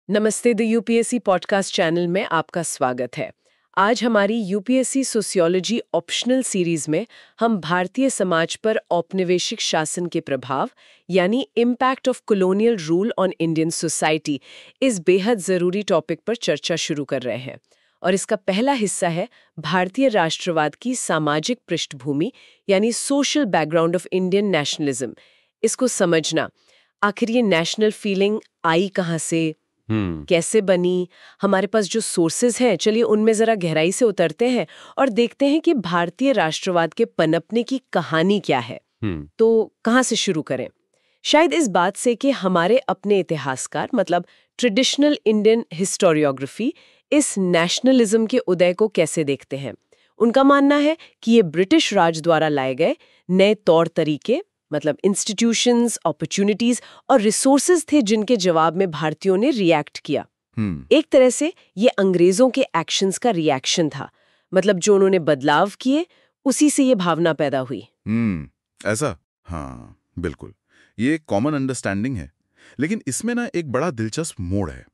नमस्ते the UPSC podcast channel में आपका स्वागत है। आज हमारी यूपीएससी सोशियोलॉजी ऑप्शनल सीरीज में हम भारतीय समाज पर औपनिवेशिक शासन के प्रभाव यानी impact of colonial rule on Indian society इस बेहद ज़रूरी टॉपिक पर चर्चा शुरू कर रहे हैं। और इसका पहला हिस्सा है भारतीय राष्ट्रवाद की सामाजिक पृष्ठभूमि यानी social background of Indian nationalism. इसको समझना, आखिर ये नेशनल फीलिंग आई कहाँ से, कैसे बनी, हमारे पास जो सोर्सेज हैं, चलिए उनमें जरा गहराई से उतरते हैं और देखते हैं कि भारतीय राष्ट्रवाद के पनपने की कहानी क्या है। तो कहाँ से शुरू करें? शायद इस बात से कि हमारे अपने इतिहासकार मतलब ट्रेडिशनल इंडियन हिस्टोरियोग्राफी इस नेशनलिज्म के उदय को कैसे देखते हैं। उनका मानना है कि ये ब्रिटिश राज द्वारा लाए गए नए तौर तरीके मतलब इंस्टीट्यूशंस, अपॉर्चुनिटीज और रिसोर्सेज थे जिनके जवाब में भारतीयों ने रिएक्ट किया। एक तरह से ये अंग्रेजों के एक्शंस का रिएक्शन था, मतलब जो उन्होंने बदलाव किए उसी से ये भावना पैदा हुई। ऐसा? हाँ, बिल्कुल। ये एक कॉमन अंडरस्टैंडिंग है, लेकिन इसमें ना एक बड़ा दिलचस्प मोड़ है।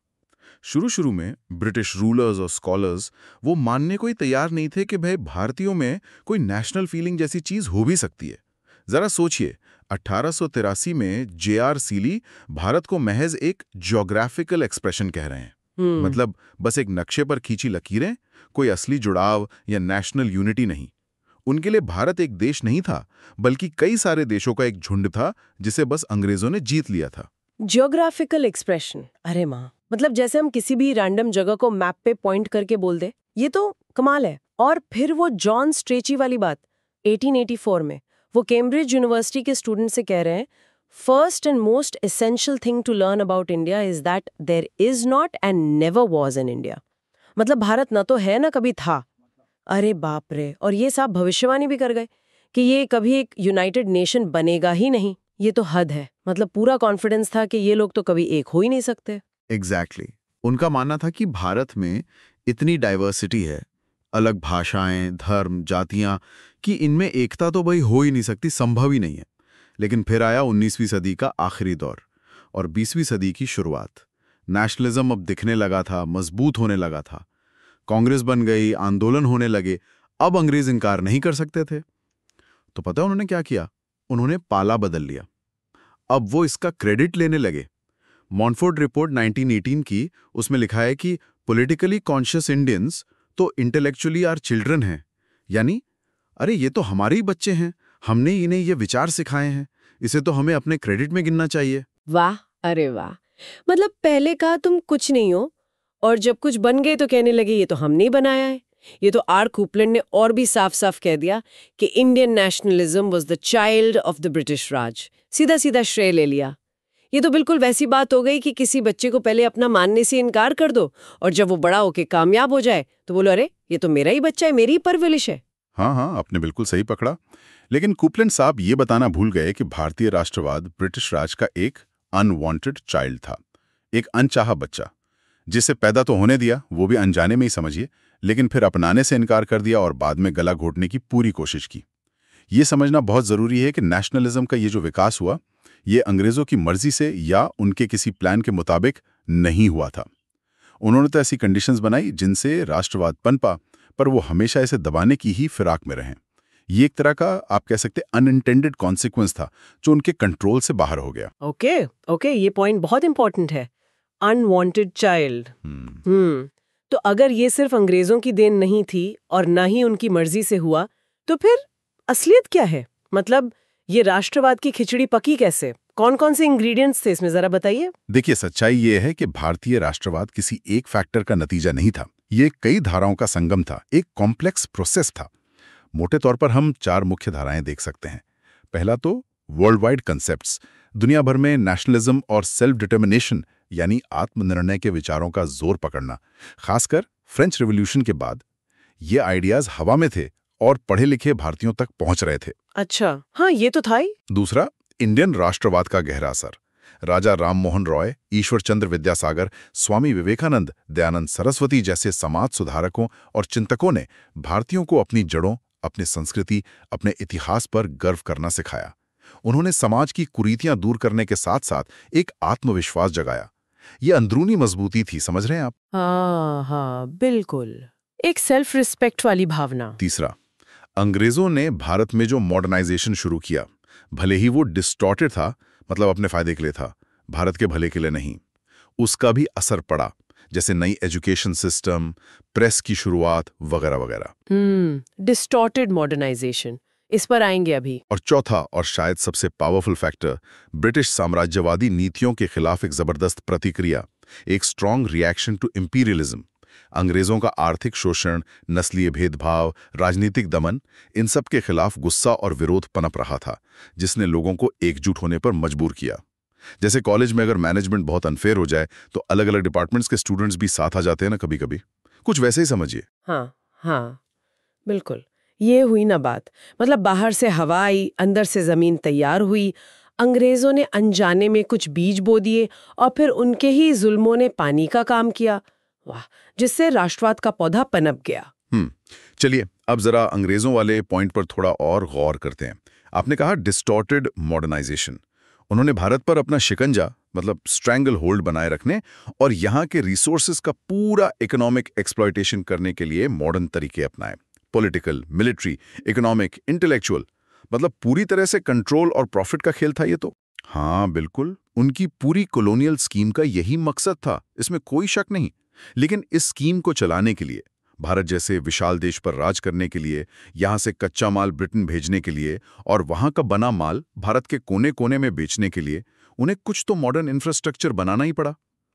शुरू में ब्रिटिश रूलर्स और स्कॉलर्स वो मानने को ही तैयार नहीं थे कि भाई भारतीयों में कोई नेशनल फीलिंग जैसी चीज हो भी सकती है। जरा सोचिए, 1883 में जे.आर. सीली भारत को महज एक ज्योग्राफिकल एक्सप्रेशन कह रहे हैं। मतलब बस एक नक्शे पर खींची लकीरें, कोई असली जुड़ाव या नेशनल यूनिटी नहीं। उनके लिए भारत एक देश नहीं था, बल्कि कई सारे देशों का एक झुंड था जिसे बस अंग्रेजों ने जीत लिया था। ज्योग्राफिकल एक्सप्रेशन, अरे माँ, मतलब जैसे हम किसी भी रैंडम जगह को मैप पे पॉइंट करके बोल दे। ये तो कमाल है। और फिर वो जॉन स्ट्रेची वाली बात 1884 में वो कैम्ब्रिज यूनिवर्सिटी के स्टूडेंट से कह रहे हैं, first and most essential thing to learn about India is that there is not and never was an India. मतलब भारत ना तो है ना कभी था। अरे बाप रे। और ये साहब भविष्यवाणी भी कर गए कि ये कभी एक यूनाइटेड नेशन बनेगा ही नहीं। ये तो हद है। मतलब पूरा कॉन्फिडेंस था कि ये लोग तो कभी एक हो ही नहीं सकते। एग्जैक्टली। उनका मानना था कि भारत में इतनी डाइवर्सिटी है, अलग भाषाएं, धर्म, जातियां, कि इनमें एकता तो भाई हो ही नहीं सकती, संभव ही नहीं है। लेकिन फिर आया 19वीं सदी का आखिरी दौर और 20वीं सदी की शुरुआत। नेशनलिज्म अब दिखने लगा था, मजबूत होने लगा था। कांग्रेस बन गई, आंदोलन होने लगे। अब अंग्रेज इनकार नहीं कर सकते थे। तो पता है उन्होंने क्या किया? उन्होंने पाला बदल लिया। अब वो इसका क्रेडिट लेने लगे। मॉन्फोर्ड रिपोर्ट 1918 की, उसमें लिखा है कि पॉलिटिकली कॉन्शियस इंडियंस तो इंटेलेक्चुअली आर चिल्ड्रन हैं। यानी अरे ये तो हमारे ही बच्चे हैं, हमने इन्हें ये विचार सिखाए हैं, इसे तो हमें अपने क्रेडिट में गिनना चाहिए। वाह, अरे वाह। मतलब पहले कहा तुम कुछ नहीं हो और जब कुछ बन गए तो कहने लगे ये तो हमने ही बनाया है। ये तो आर कूपलैंड ने और भी साफ साफ कह दिया कि Indian nationalism was the child of the British Raj. सीधा सीधा श्रेय ले लिया। ये तो बिल्कुल वैसी बात हो गई कि किसी बच्चे को पहले अपना मानने से इनकार कर दो और जब वो बड़ा होके कामयाब हो जाए तो बोलो अरे ये तो मेरा ही बच्चा है, मेरी ही परवरिश है। हाँ, आपने बिल्कुल सही पकड़ा। लेकिन कूपलैंड साहब ये बताना भूल गए कि भारतीय राष्ट्रवाद ब्रिटिश राज का एक अनवांटेड चाइल्ड था, एक अनचाहा बच्चा, जिसे पैदा तो होने दिया, वो भी अनजाने में ही समझिए, लेकिन फिर अपनाने से इनकार कर दिया और बाद में गला घोटने की पूरी कोशिश की। ये समझना बहुत जरूरी है कि नेशनलिज्म का ये जो विकास हुआ, ये अंग्रेजों की मर्जी से या उनके किसी प्लान के मुताबिक नहीं हुआ था। उन्होंने तो ऐसी कंडीशंस बनाई जिनसे राष्ट्रवाद पनपा, पर वो हमेशा इसे दबाने की ही फिराक में रहे। ये एक तरह का आप कह सकते अनइंटेंडेड कॉन्सिक्वेंस था जो उनके कंट्रोल से बाहर हो गया। ओके, ये पॉइंट बहुत इंपॉर्टेंट है, अनवांटेड चाइल्ड। तो अगर ये सिर्फ अंग्रेजों की देन नहीं थी और ना ही उनकी मर्जी से हुआ, तो फिर असलियत क्या है? मतलब ये राष्ट्रवाद की खिचड़ी पकी कैसे? कौन कौन से इंग्रेडिएंट्स थे इसमें, जरा बताइए। देखिए, सच्चाई ये है कि भारतीय राष्ट्रवाद किसी एक फैक्टर का नतीजा नहीं था। ये कई धाराओं का संगम था, एक कॉम्प्लेक्स प्रोसेस था। मोटे तौर पर हम 4 मुख्य धाराएं देख सकते हैं। पहला तो वर्ल्ड वाइड कंसेप्ट्स, दुनिया भर में नेशनलिज्म और सेल्फ डिटर्मिनेशन यानी आत्मनिर्णय के विचारों का जोर पकड़ना। खासकर फ्रेंच रिवॉल्यूशन के बाद ये आइडियाज हवा में थे और पढ़े लिखे भारतीयों तक पहुंच रहे थे। अच्छा, हाँ, ये तो था ही। दूसरा, इंडियन राष्ट्रवाद का गहरा असर। राजा राम मोहन रॉय, ईश्वर चंद्र विद्यासागर, स्वामी विवेकानंद, दयानंद सरस्वती जैसे समाज सुधारकों और चिंतकों ने भारतीयों को अपनी जड़ों, अपनी संस्कृति, अपने इतिहास पर गर्व करना सिखाया। उन्होंने समाज की कुरीतियां दूर करने के साथ साथ एक आत्मविश्वास जगाया। ये अंदरूनी मजबूती थी, समझ रहे हैं आप? हाँ, बिल्कुल। एक सेल्फ रिस्पेक्ट वाली भावना। तीसरा, अंग्रेजों ने भारत में जो मॉडर्नाइजेशन शुरू किया, भले ही वो डिस्टॉर्टेड था, मतलब अपने फायदे के लिए था, भारत के भले के लिए नहीं, उसका भी असर पड़ा, जैसे नई एजुकेशन सिस्टम, प्रेस की शुरुआत वगैरह वगैरह। डिस्टॉर्टेड मॉडर्नाइजेशन, इस पर आएंगे अभी। और चौथा और शायद सबसे पावरफुल फैक्टर, ब्रिटिश साम्राज्यवादी नीतियों के खिलाफ एक जबरदस्त प्रतिक्रिया, एक स्ट्रॉन्ग रिएक्शन टू इंपीरियलिज्म। अंग्रेजों का आर्थिक शोषण, नस्लीय भेदभाव, राजनीतिक दमन, इन सब के खिलाफ गुस्सा और विरोध पनप रहा था, जिसने लोगों को एकजुट होने पर मजबूर किया। जैसे कॉलेज में अगर मैनेजमेंट बहुत अनफेयर हो जाए तो अलग अलग डिपार्टमेंट्स के स्टूडेंट्स भी साथ आ जाते हैं ना कभी कभी, कुछ वैसे ही समझिए। हाँ, बिल्कुल। ये हुई ना बात, मतलब बाहर से हवा आई, अंदर से जमीन तैयार हुई। अंग्रेजों ने अनजाने में कुछ बीज बो दिए और फिर उनके ही जुल्मों ने पानी का काम किया, वाह, जिससे राष्ट्रवाद का पौधा पनप गया। चलिए अब जरा अंग्रेजों वाले पॉइंट पर थोड़ा और गौर करते हैं। आपने कहा डिस्टॉर्टेड मॉडर्नाइजेशन। उन्होंने भारत पर अपना शिकंजा, मतलब स्ट्रैंगल होल्ड बनाए रखने और यहाँ के रिसोर्सेज का पूरा इकोनॉमिक एक्सप्लॉयटेशन करने के लिए मॉडर्न तरीके अपनाए। पॉलिटिकल, मिलिट्री, इकोनॉमिक, इंटेलेक्चुअल, मतलब पूरी तरह से कंट्रोल और प्रॉफिट का खेल था ये तो। हाँ बिल्कुल, उनकी पूरी कॉलोनियल स्कीम का यही मकसद था, इसमें कोई शक नहीं। लेकिन इस स्कीम को चलाने के लिए, भारत जैसे विशाल देश पर राज करने के लिए, यहाँ से कच्चा माल ब्रिटेन भेजने के लिए और वहाँ का बना माल भारत के कोने कोने में बेचने के लिए उन्हें कुछ तो मॉडर्न इंफ्रास्ट्रक्चर बनाना ही पड़ा।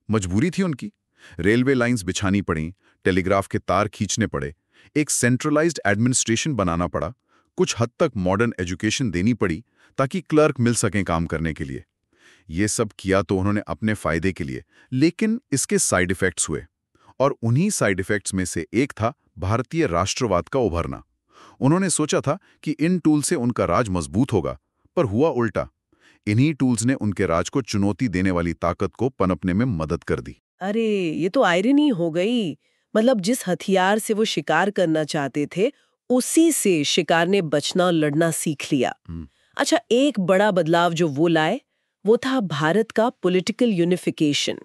मजबूरी थी उनकी। रेलवे लाइंस बिछानी पड़ी, टेलीग्राफ के तार खींचने पड़े, एक सेंट्रलाइज्ड एडमिनिस्ट्रेशन बनाना पड़ा, कुछ हद तक मॉडर्न एजुकेशन देनी पड़ी ताकि क्लर्क मिल सकें काम करने के लिए। ये सब किया तो उन्होंने अपने फायदे के लिए, लेकिन इसके साइड इफेक्ट्स हुए। और उन्हीं साइड इफेक्ट्स में से एक था भारतीय राष्ट्रवाद का उभरना। उन्होंने सोचा था कि इन टूल से उनका राज मजबूत होगा, पर हुआ उल्टा। इन्हीं टूल्स ने उनके राज को चुनौती देने वाली ताकत को पनपने में मदद कर दी। अरे, ये तो आयरनी हो गई। मतलब जिस हथियार से वो शिकार करना चाहते थे, उसी से शिकार ने बचना और लड़ना सीख लिया। अच्छा, एक बड़ा बदलाव जो वो लाए, वो था भारत का पॉलिटिकल यूनिफिकेशन।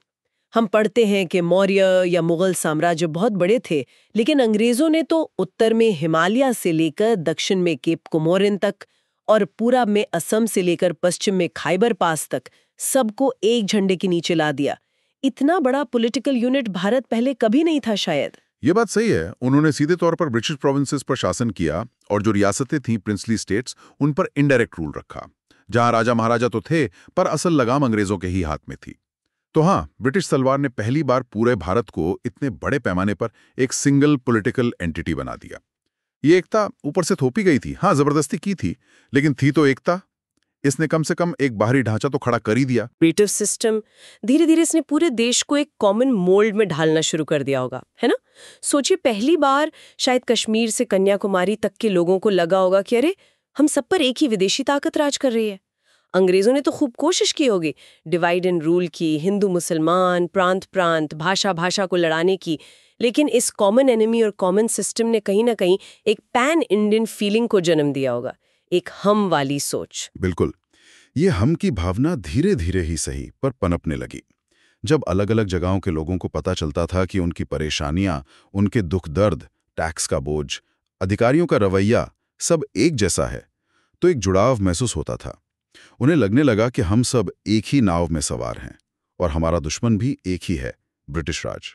हम पढ़ते हैं कि मौर्य या मुगल साम्राज्य बहुत बड़े थे, लेकिन अंग्रेजों ने तो उत्तर में हिमालय से लेकर दक्षिण में केप कोमोरिन तक और पूरब में असम से लेकर पश्चिम में खाइबर पास तक सबको एक झंडे के नीचे ला दिया। इतना बड़ा पॉलिटिकल यूनिट भारत पहले कभी नहीं था शायद। ये बात सही है। उन्होंने सीधे तौर पर ब्रिटिश प्रोविंसेस पर शासन किया और जो रियासतें थीं प्रिंसली स्टेट्स, उन पर इनडायरेक्ट रूल रखा। जहां राजा महाराजा तो थे, पर असल लगाम अंग्रेजों के ही हाथ में थी। तो हाँ, ब्रिटिश तलवार ने पहली बार पूरे भारत को इतने बड़े पैमाने पर एक सिंगल पॉलिटिकल एंटिटी बना दिया। ये एकता ऊपर से थोपी गई थी, हाँ जबरदस्ती की थी, लेकिन थी तो एकता। इसने कम से कम एक बाहरी ढांचा तो खड़ा कर ही दिया। ब्रिटिश सिस्टम धीरे धीरे इसने पूरे देश को एक कॉमन मोल्ड में ढालना शुरू कर दिया होगा, है ना? सोचिए, पहली बार शायद कश्मीर से कन्याकुमारी तक के लोगों को लगा होगा कि अरे, हम सब पर एक ही विदेशी ताकत राज कर रही है। अंग्रेजों ने तो खूब कोशिश की होगी, डिवाइड एंड रूल की, हिंदू मुसलमान, प्रांत प्रांत, भाषा भाषा को लड़ाने की, लेकिन इस कॉमन एनिमी और कॉमन सिस्टम ने कहीं ना कहीं एक पैन इंडियन फीलिंग को जन्म दिया होगा, एक हम वाली सोच। बिल्कुल, ये हम की भावना धीरे धीरे ही सही पर पनपने लगी। जब अलग अलग जगहों के लोगों को पता चलता था कि उनकी परेशानियां, उनके दुख दर्द, टैक्स का बोझ, अधिकारियों का रवैया सब एक जैसा है, तो एक जुड़ाव महसूस होता था। उन्हें लगने लगा कि हम सब एक ही नाव में सवार हैं और हमारा दुश्मन भी एक ही है, ब्रिटिश राज।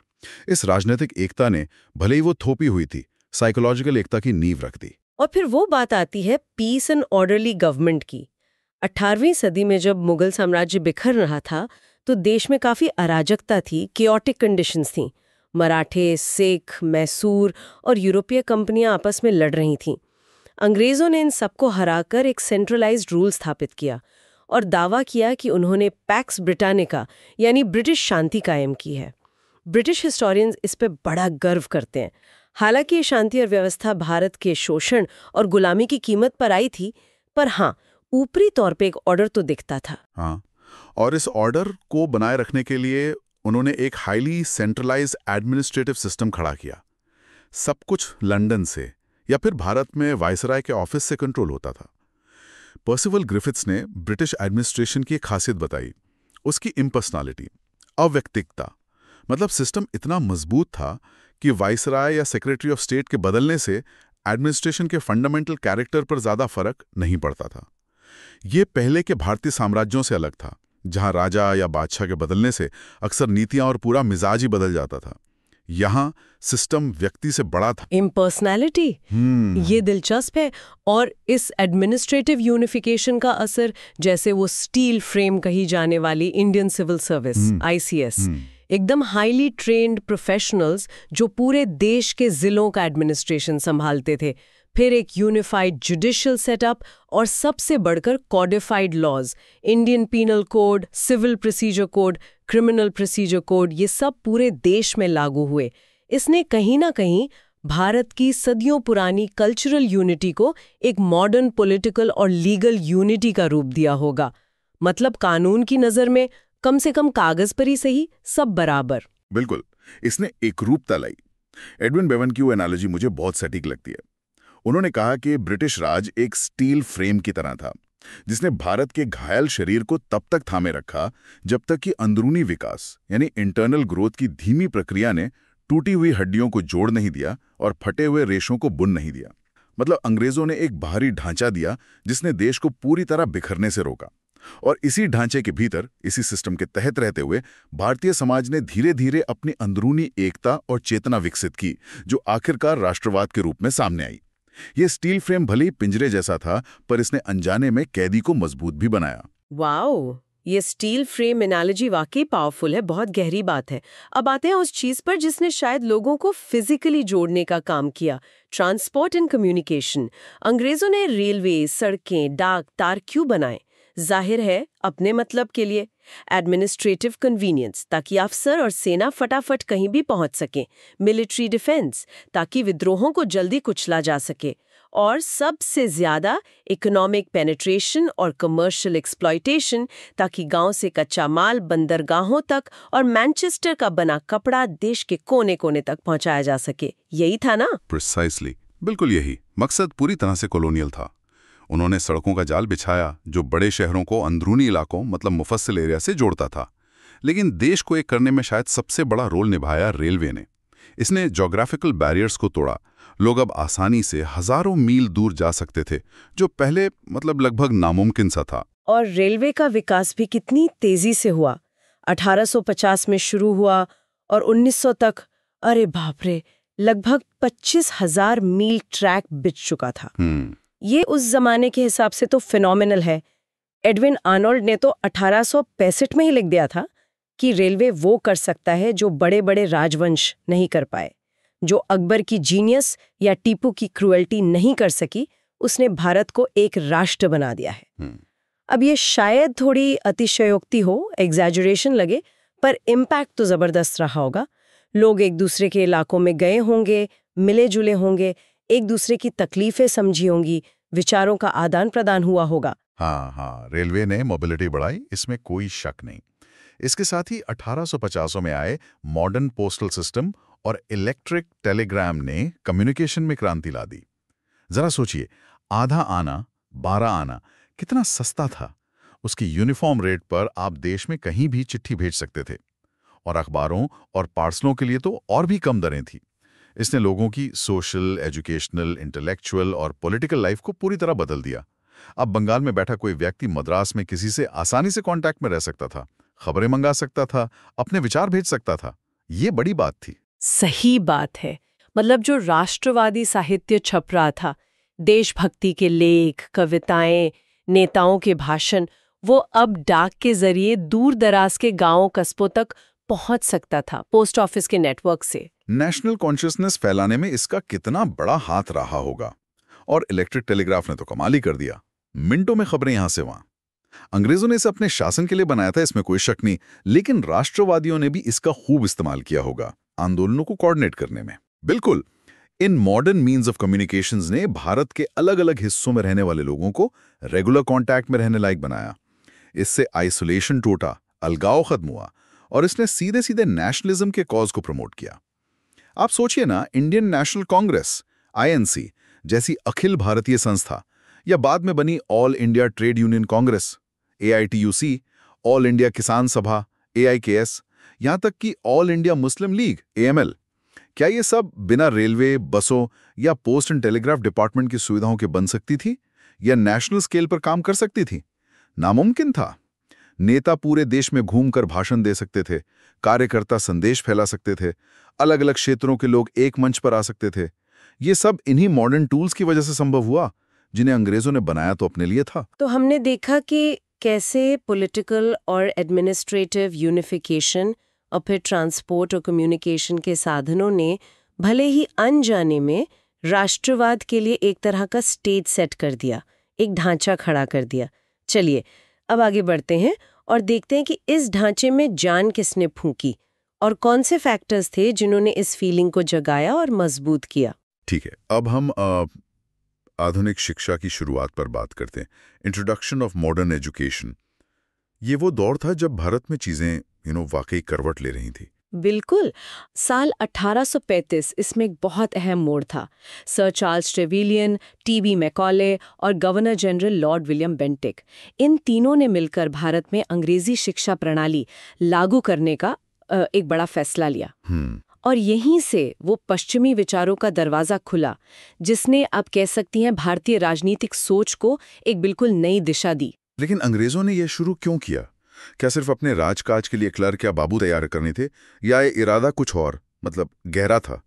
इस राजनीतिक एकता ने, भले ही वो थोपी हुई थी, साइकोलॉजिकल एकता की नींव रख दी। और फिर वो बात आती है पीस एंड ऑर्डरली गवर्नमेंट की। 18वीं सदी में जब मुगल साम्राज्य बिखर रहा था, तो देश में काफी अराजकता थी, केओटिक कंडीशंस थीं। मराठे, सिख, मैसूर और यूरोपीय कंपनियां आपस में लड़ रही थीं। अंग्रेजों ने इन सबको हराकर एक सेंट्रलाइज्ड रूल स्थापित किया और दावा किया कि उन्होंने पैक्स ब्रिटानिका यानी ब्रिटिश शांति कायम की है। ब्रिटिश हिस्टोरियंस इस पे बड़ा गर्व करते हैं। हालांकि ये शांति और व्यवस्था भारत के शोषण और गुलामी की कीमत पर आई थी, पर हाँ, ऊपरी तौर पे एक ऑर्डर तो दिखता था। हाँ, और इस ऑर्डर को बनाए रखने के लिए उन्होंने एक हाईली सेंट्रलाइज्ड एडमिनिस्ट्रेटिव सिस्टम खड़ा किया। सब कुछ लंदन से या फिर भारत में वायसराय के ऑफिस से कंट्रोल होता था। पर्सिवल ग्रिफिथ्स ने ब्रिटिश एडमिनिस्ट्रेशन की एक खासियत बताई, उसकी इम्पर्सनालिटी। अव्यक्तिकता, मतलब सिस्टम इतना मजबूत था कि वाइसराय या सेक्रेटरी ऑफ स्टेट के बदलने से एडमिनिस्ट्रेशन के फंडामेंटल कैरेक्टर पर ज्यादा फर्क नहीं पड़ता था। ये पहले के भारतीय साम्राज्यों से अलग था, जहां राजा या बादशाह के बदलने से अक्सर नीतियां और पूरा मिजाज ही बदल जाता था। यहाँ सिस्टम व्यक्ति से बड़ा था। इम्पर्सनैलिटी, ये दिलचस्प है। और इस एडमिनिस्ट्रेटिव यूनिफिकेशन का असर, जैसे वो स्टील फ्रेम कही जाने वाली इंडियन सिविल सर्विस ICS, एकदम हाईली ट्रेन्ड प्रोफेशनल्स जो पूरे देश के जिलों का एडमिनिस्ट्रेशन संभालते थे, फिर एक यूनिफाइड जुडिशियल सेटअप और सबसे बढ़कर codified laws, Indian penal code, civil procedure code, criminal procedure code, ये सब पूरे देश में लागू हुए। इसने कहीं ना कहीं भारत की सदियों पुरानी कल्चरल यूनिटी को एक मॉडर्न पॉलिटिकल और लीगल यूनिटी का रूप दिया होगा। मतलब कानून की नज़र में कम से कम कागज पर ही सही, सब बराबर। बिल्कुल, इसने एक रूपता लाई। एडविन बेवन की वो एनालॉजी मुझे बहुत सटीक लगती है। उन्होंने कहा कि ब्रिटिश राज एक स्टील फ्रेम की तरह था, जिसने भारत के घायल शरीर को तब तक थामे रखा जब तक कि अंदरूनी विकास यानी इंटरनल ग्रोथ की धीमी प्रक्रिया ने टूटी हुई हड्डियों को जोड़ नहीं दिया और फटे हुए रेशों को बुन नहीं दिया। मतलब अंग्रेजों ने एक बाहरी ढांचा दिया जिसने देश को पूरी तरह बिखरने से रोका, और इसी ढांचे के भीतर, इसी सिस्टम के तहत रहते हुए भारतीय समाज ने धीरे धीरे अपनी अंदरूनी एकता और चेतना विकसित की, जो आखिरकार राष्ट्रवाद के रूप में सामने आई। ये स्टील फ्रेम भले ही पिंजरे जैसा था, पर इसने अनजाने में कैदी को मजबूत भी बनाया। वाओ, ये स्टील फ्रेम एनालॉजी वाकई पावरफुल है, बहुत गहरी बात है। अब आते हैं उस चीज पर जिसने शायद लोगों को फिजिकली जोड़ने का काम किया, ट्रांसपोर्ट एंड कम्युनिकेशन। अंग्रेजों ने रेलवे, सड़कें, डाक, तार क्यों बनाए? जाहिर है अपने मतलब के लिए। एडमिनिस्ट्रेटिव कन्वीनियंस, ताकि अफसर और सेना फटाफट कहीं भी पहुंच सकें। मिलिट्री डिफेंस, ताकि विद्रोहों को जल्दी कुचला जा सके। और सबसे ज्यादा इकोनॉमिक पेनिट्रेशन और कमर्शियल एक्सप्लॉयटेशन, ताकि गांव से कच्चा माल बंदरगाहों तक और मैनचेस्टर का बना कपड़ा देश के कोने कोने तक पहुंचाया जा सके। यही था ना? प्रिसाइसली, बिल्कुल यही मकसद पूरी तरह से कॉलोनियल था। उन्होंने सड़कों का जाल बिछाया जो बड़े शहरों को अंदरूनी इलाकों मतलब मुफस्सिल एरिया से जोड़ता था। लेकिन देश को एक करने में शायद सबसे बड़ा रोल निभाया रेलवे ने। इसने ज्योग्राफिकल बैरियर्स को तोड़ा। लोग अब आसानी से हजारों मील दूर जा सकते थे, जो पहले मतलब लगभग नामुमकिन सा था। और रेलवे का विकास भी कितनी तेजी से हुआ। 1850 में शुरू हुआ और 1900 तक, अरे बाप रे, लगभग 25,000 मील ट्रैक बिछ चुका था। ये उस जमाने के हिसाब से तो फिनोमिनल है। एडविन आर्नोल्ड ने तो 1865 में ही लिख दिया था कि रेलवे वो कर सकता है जो बड़े बड़े राजवंश नहीं कर पाए। जो अकबर की जीनियस या टीपू की क्रुएल्टी नहीं कर सकी, उसने भारत को एक राष्ट्र बना दिया है। अब ये शायद थोड़ी अतिशयोक्ति हो, एग्जैजुरेशन लगे, पर इम्पैक्ट तो जबरदस्त रहा होगा। लोग एक दूसरे के इलाकों में गए होंगे, मिले जुले होंगे, एक दूसरे की तकलीफें समझी होंगी, विचारों का आदान प्रदान हुआ होगा। हाँ, रेलवे ने मोबिलिटी बढ़ाई, इसमें कोई शक नहीं। इसके साथ ही 1850 में आए मॉडर्न पोस्टल सिस्टम और इलेक्ट्रिक टेलीग्राम ने कम्युनिकेशन में क्रांति ला दी। जरा सोचिए, आधा आना 12 आना कितना सस्ता था। उसकी यूनिफॉर्म रेट पर आप देश में कहीं भी चिट्ठी भेज सकते थे, और अखबारों और पार्सलों के लिए तो और भी कम दरें थी। इसने लोगों की सोशल, एजुकेशनल, इंटेलेक्चुअल और पॉलिटिकल लाइफ को पूरी तरह बदल दिया। अब बंगाल में बैठा कोई व्यक्ति मद्रास में किसी से आसानी से कांटेक्ट में रह सकता था, खबरें मंगा सकता था, अपने विचार भेज सकता था। ये बड़ी बात थी। सही बात है। मतलब जो राष्ट्रवादी साहित्य छप रहा था, देशभक्ति के लेख, कविताएं, नेताओं के भाषण, वो अब डाक के जरिए दूर दराज के गांवों कस्बों तक पहुंच सकता था, पोस्ट ऑफिस के नेटवर्क से। नेशनल कॉन्शियसनेस फैलाने में इसका कितना बड़ा हाथ रहा होगा। और इलेक्ट्रिक टेलीग्राफ ने तो कमाल ही कर दिया, मिनटों में खबरें यहां से वहां। अंग्रेजों ने इसे अपने शासन के लिए बनाया था, इसमें कोई शक नहीं, लेकिन राष्ट्रवादियों ने भी इसका खूब इस्तेमाल किया होगा आंदोलनों को कोऑर्डिनेट करने में। बिल्कुल, in modern means of communications ने भारत के अलग अलग हिस्सों में रहने वाले लोगों को रेगुलर कांटेक्ट में रहने लायक बनाया। इससे आइसोलेशन टूटा, अलगाव खत्म हुआ, और इसने सीधे सीधे नेशनलिज्म के कॉज को प्रमोट किया। आप सोचिए ना, इंडियन नेशनल कांग्रेस INC जैसी अखिल भारतीय संस्था, या बाद में बनी all India trade union Congress AITUC, all India किसान सभा AIKS, यहाँ तक कि all India Muslim league AML। क्या ये सब बिना रेलवे, बसों या पोस्ट एंड टेलीग्राफ डिपार्टमेंट की सुविधाओं के बन सकती थी या नेशनल स्केल पर काम कर सकती थी? नामुमकिन था। नेता पूरे देश में घूमकर भाषण दे सकते थे, कार्यकर्ता संदेश फैला सकते थे, अलग अलग क्षेत्रों के लोग एक मंच पर आ सकते थे। ये सब इन्हीं मॉडर्न टूल्स की वजह से संभव हुआ, जिन्हें अंग्रेजों ने बनाया तो अपने लिए था। तो हमने देखा कि कैसे पॉलिटिकल और एडमिनिस्ट्रेटिव यूनिफिकेशन और फिर ट्रांसपोर्ट और कम्युनिकेशन के साधनों ने भले ही अनजाने में राष्ट्रवाद के लिए एक तरह का स्टेज सेट कर दिया, एक ढांचा खड़ा कर दिया। चलिए अब आगे बढ़ते हैं और देखते हैं कि इस ढांचे में जान किसने फूंकी और कौन से फैक्टर्स थे जिन्होंने इस फीलिंग को जगाया और मजबूत किया। ठीक है, अब हम आधुनिक शिक्षा की शुरुआत पर बात करते हैं। Introduction of modern education. ये वो दौर था जब भारत में चीजें वाकई करवट ले रही थी। बिल्कुल। साल 1835 इसमें एक बहुत अहम मोड़ था। Sir Charles Trevelyan, TB Macaulay और governor general lord William Bentinck, इन तीनों ने मिलकर भारत में अंग्रेजी शिक्षा प्रणाली लागू करने का एक बड़ा फैसला लिया। और यहीं से वो पश्चिमी विचारों का दरवाजा खुला, जिसने आप कह सकती हैं भारतीय राजनीतिक सोच को एक बिल्कुल नई दिशा दी। लेकिन अंग्रेजों ने यह शुरू क्यों किया? क्या सिर्फ अपने राजकाज के लिए क्लर्क या बाबू तैयार करने थे, या ये इरादा कुछ और मतलब गहरा था?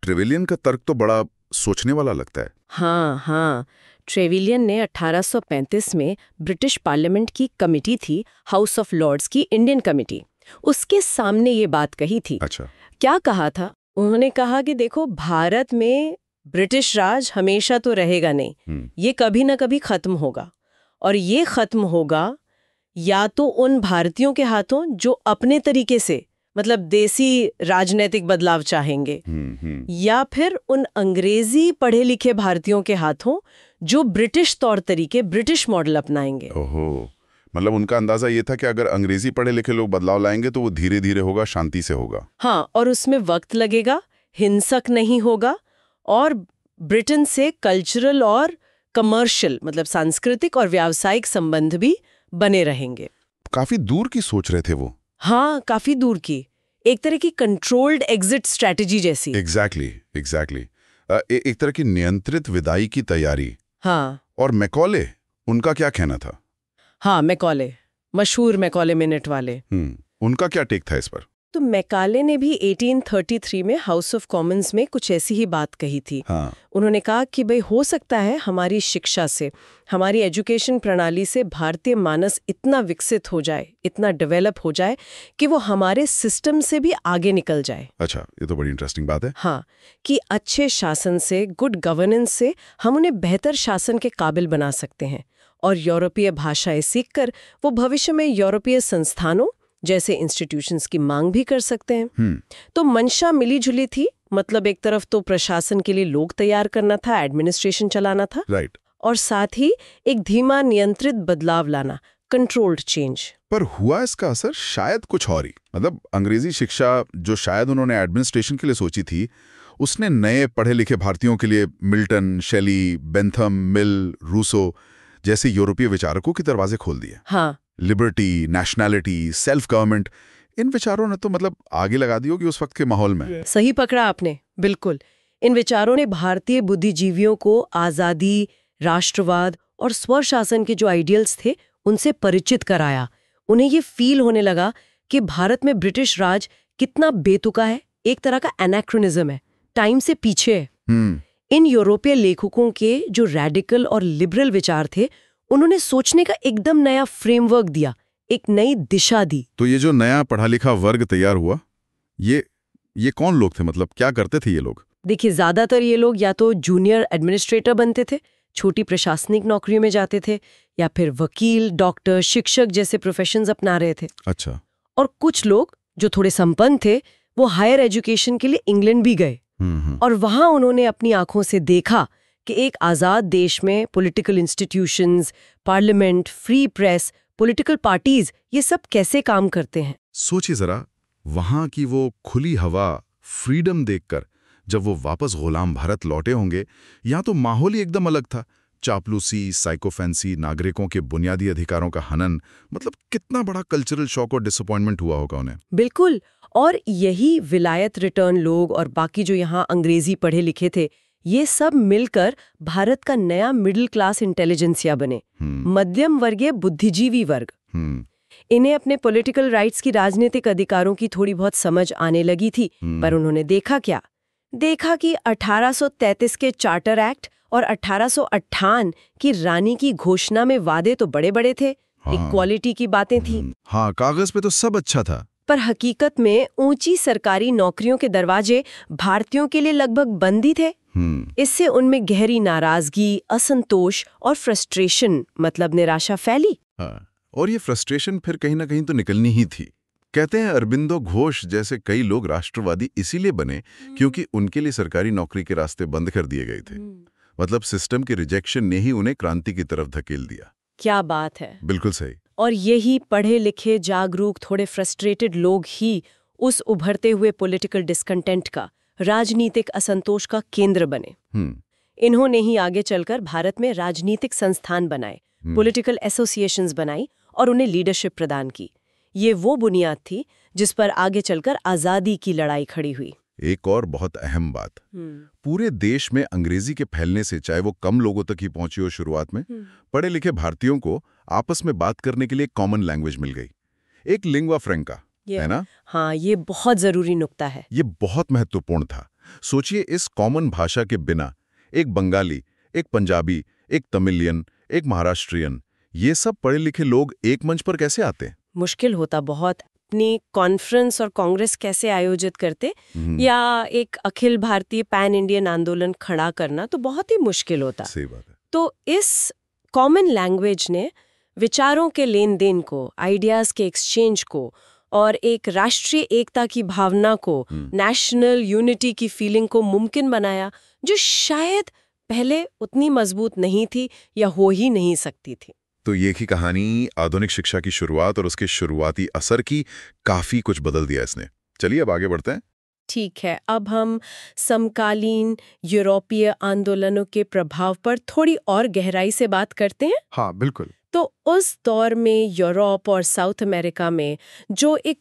ट्रेविलियन का तर्क तो बड़ा सोचने वाला लगता है। हाँ, ट्रेविलियन ने 1835 में ब्रिटिश पार्लियामेंट की कमिटी थी, हाउस ऑफ लॉर्ड्स की इंडियन कमिटी, उसके सामने ये बात कही थी। अच्छा। क्या कहा था? उन्होंने कहा कि देखो, भारत में ब्रिटिश राज हमेशा तो रहेगा नहीं, ये कभी ना कभी खत्म होगा, और ये खत्म होगा या तो उन भारतीयों के हाथों जो अपने तरीके से मतलब देसी राजनीतिक बदलाव चाहेंगे, या फिर उन अंग्रेजी पढ़े लिखे भारतीयों के हाथों जो ब्रिटिश तौर तरीके, ब्रिटिश मॉडल अपनाएंगे। ओहो, मतलब उनका अंदाजा ये था कि अगर अंग्रेजी पढ़े लिखे लोग बदलाव लाएंगे तो वो धीरे धीरे होगा, शांति से होगा। हाँ, और उसमें वक्त लगेगा, हिंसक नहीं होगा, और ब्रिटेन से कल्चरल और कमर्शियल मतलब सांस्कृतिक और व्यावसायिक संबंध भी बने रहेंगे। काफी दूर की सोच रहे थे वो। हाँ, काफी दूर की, एक तरह की कंट्रोल्ड एग्जिट स्ट्रेटेजी जैसी। एग्जैक्टली। एक तरह की नियंत्रित विदाई की तैयारी। हाँ। और मैकॉले, उनका क्या कहना था? हाँ, मैकॉले, मशहूर मैकॉले मिनट वाले। उनका क्या टेक था इस पर? तो मैकाले ने भी 1833 में हाउस ऑफ कॉमन्स में कुछ ऐसी ही बात कही थी। हाँ। उन्होंने कहा कि भाई हो सकता है हमारी शिक्षा से, हमारी एजुकेशन प्रणाली से भारतीय मानस इतना विकसित हो जाए, इतना डेवलप हो जाए कि वो हमारे सिस्टम से भी आगे निकल जाए। अच्छा, ये तो बड़ी इंटरेस्टिंग बात है। हाँ, कि अच्छे शासन से, गुड गवर्नेंस से हम उन्हें बेहतर शासन के काबिल बना सकते हैं, और यूरोपीय भाषाएं सीखकर वो भविष्य में यूरोपीय संस्थानों जैसे इंस्टीट्यूशंस की मांग भी कर सकते हैं। तो मंशा मिली जुली थी, मतलब एक तरफ तो प्रशासन के लिए लोग तैयार करना था, एडमिनिस्ट्रेशन चलाना था, राइट, और साथ ही एक धीमा नियंत्रित बदलाव लाना, कंट्रोल्ड चेंज। पर हुआ इसका असर शायद कुछ और ही। मतलब अंग्रेजी शिक्षा जो शायद उन्होंने एडमिनिस्ट्रेशन के लिए सोची थी, उसने नए पढ़े लिखे भारतीयों के लिए मिल्टन, शेली, बेंथम, मिल, रूसो जैसे यूरोपीय विचारकों के दरवाजे खोल दिए। हाँ, लिबर्टी, नेशनैलिटी, सेल्फ गवर्नमेंट, इन विचारों ने तो मतलब आगे लगा दी होगी उस वक्त के माहौल में। सही पकड़ा आपने, बिल्कुल। इन विचारों ने भारतीय बुद्धिजीवियों को आजादी, राष्ट्रवाद और स्वशासन के जो आइडियल्स थे उनसे परिचित कराया। उन्हें ये फील होने लगा कि भारत में ब्रिटिश राज कितना बेतुका है, एक तरह का एनाक्रोनिज्म है, टाइम से पीछे है। इन यूरोपीय लेखकों के जो रेडिकल और लिबरल विचार थे, उन्होंने सोचने का एकदम नया फ्रेमवर्क दिया, एक नई दिशा दी। तो ये जो नया पढ़ा लिखा वर्ग तैयार हुआ, ये कौन लोग थे? मतलब क्या करते थे ये लोग? देखिए, ज्यादातर ये लोग या तो जूनियर एडमिनिस्ट्रेटर बनते थे, छोटी प्रशासनिक नौकरियों में जाते थे, या फिर वकील, डॉक्टर, शिक्षक जैसे प्रोफेशंस अपना रहे थे। अच्छा। और कुछ लोग जो थोड़े संपन्न थे, वो हायर एजुकेशन के लिए इंग्लैंड भी गए, और वहां उन्होंने अपनी आंखों से देखा कि एक आजाद देश में political institutions, parliament, free press, political parties, ये सब कैसे काम करते हैं। सोचिए जरा, वहां की वो खुली हवा, फ्रीडम देखकर जब वो वापस गुलाम भारत लौटे होंगे, यहाँ तो माहौल ही एकदम अलग था। चापलूसी, साइकोफेंसी, नागरिकों के बुनियादी अधिकारों का हनन, मतलब कितना बड़ा कल्चरल शॉक और डिसअपॉइंटमेंट हुआ होगा उन्हें। बिल्कुल। और यही विलायत रिटर्न लोग और बाकी जो यहाँ अंग्रेजी पढ़े लिखे थे, ये सब मिलकर भारत का नया मिडिल क्लास इंटेलिजेंसिया बने, मध्यम वर्गीय बुद्धिजीवी वर्ग। इन्हें अपने पॉलिटिकल राइट्स की राजनीतिक अधिकारों की थोड़ी बहुत समझ आने लगी थी, पर उन्होंने देखा क्या? देखा कि 1833 के चार्टर एक्ट और 1858 की रानी की घोषणा में वादे तो बड़े बड़े थे, इक्वालिटी की बातें थी। हाँ, कागज पे तो सब अच्छा था, पर हकीकत में ऊंची सरकारी नौकरियों के दरवाजे भारतीयों के लिए लगभग बंद ही थे। इससे उनमें गहरी नाराजगी, असंतोष और फ्रस्ट्रेशन, मतलब निराशा फैली। हाँ, और ये फ्रस्ट्रेशन फिर कहीं ना कहीं तो निकलनी ही थी। कहते हैं अरबिंदो घोष जैसे कई लोग राष्ट्रवादी इसीलिए बने क्योंकि उनके लिए सरकारी नौकरी के रास्ते बंद कर दिए गए थे। मतलब सिस्टम के रिजेक्शन ने ही उन्हें क्रांति की तरफ धकेल दिया। क्या बात है। बिल्कुल सही। और यही पढ़े लिखे, जागरूक, थोड़े फ्रस्ट्रेटेड लोग ही उस उभरते हुए पॉलिटिकल डिस्कंटेंट का, राजनीतिक असंतोष का केंद्र बने। इन्होंने ही आगे चलकर भारत में राजनीतिक संस्थान बनाए, पॉलिटिकल एसोसिएशंस बनाई और उन्हें लीडरशिप प्रदान की। ये वो बुनियाद थी जिस पर आगे चलकर आजादी की लड़ाई खड़ी हुई। एक और बहुत अहम बात, पूरे देश में अंग्रेजी के फैलने से, चाहे वो कम लोगों तक ही पहुंची हो शुरुआत में, पढ़े लिखे भारतीयों को आपस में बात करने के लिए कॉमन लैंग्वेज मिल गई, एक लिंग्वा फ्रैंका, है ना? हाँ, ये बहुत जरूरी नुक्ता है। ये बहुत महत्वपूर्ण था। सोचिए, इस कॉमन भाषा के बिना एक बंगाली, एक पंजाबी, एक तमिलियन, एक महाराष्ट्रियन, ये सब पढ़े लिखे लोग एक मंच पर कैसे आते? मुश्किल होता बहुत। अपनी कॉन्फ्रेंस और कांग्रेस कैसे आयोजित करते, या एक अखिल भारतीय पैन इंडियन आंदोलन खड़ा करना तो बहुत ही मुश्किल होता। सही बात है। तो इस कॉमन लैंग्वेज ने विचारों के लेन देन को, आइडियाज के एक्सचेंज को और एक राष्ट्रीय एकता की भावना को, नेशनल यूनिटी की फीलिंग को मुमकिन बनाया, जो शायद पहले उतनी मजबूत नहीं थी या हो ही नहीं सकती थी। तो ये की कहानी आधुनिक शिक्षा की शुरुआत और उसके शुरुआती असर की काफी कुछ बदल दिया इसने। चलिए अब आगे बढ़ते हैं। ठीक है, अब हम समकालीन यूरोपीय आंदोलनों के प्रभाव पर थोड़ी और गहराई से बात करते हैं। हाँ, बिल्कुल। तो उस दौर में यूरोप और साउथ अमेरिका में जो एक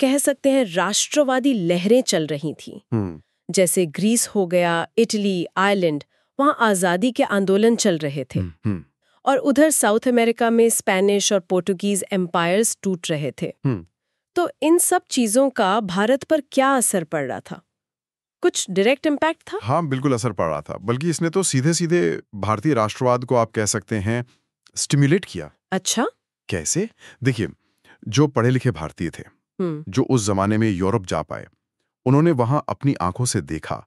कह सकते हैं राष्ट्रवादी लहरें चल रही थी, जैसे ग्रीस हो गया, इटली, आयरलैंड, वहाँ आज़ादी के आंदोलन चल रहे थे। और उधर साउथ अमेरिका में स्पेनिश और पोर्टुगीज एम्पायर्स टूट रहे थे। तो इन सब चीजों का भारत पर क्या असर पड़ रहा था? कुछ डायरेक्ट इम्पैक्ट था? हाँ, बिल्कुल असर पड़ रहा था। बल्कि इसने तो सीधे सीधे भारतीय राष्ट्रवाद को आप कह सकते हैं स्टिमुलेट किया। अच्छा, कैसे? देखिए, जो पढ़े लिखे भारतीय थे, जो उस जमाने में यूरोप जा पाए, उन्होंने वहां अपनी आंखों से देखा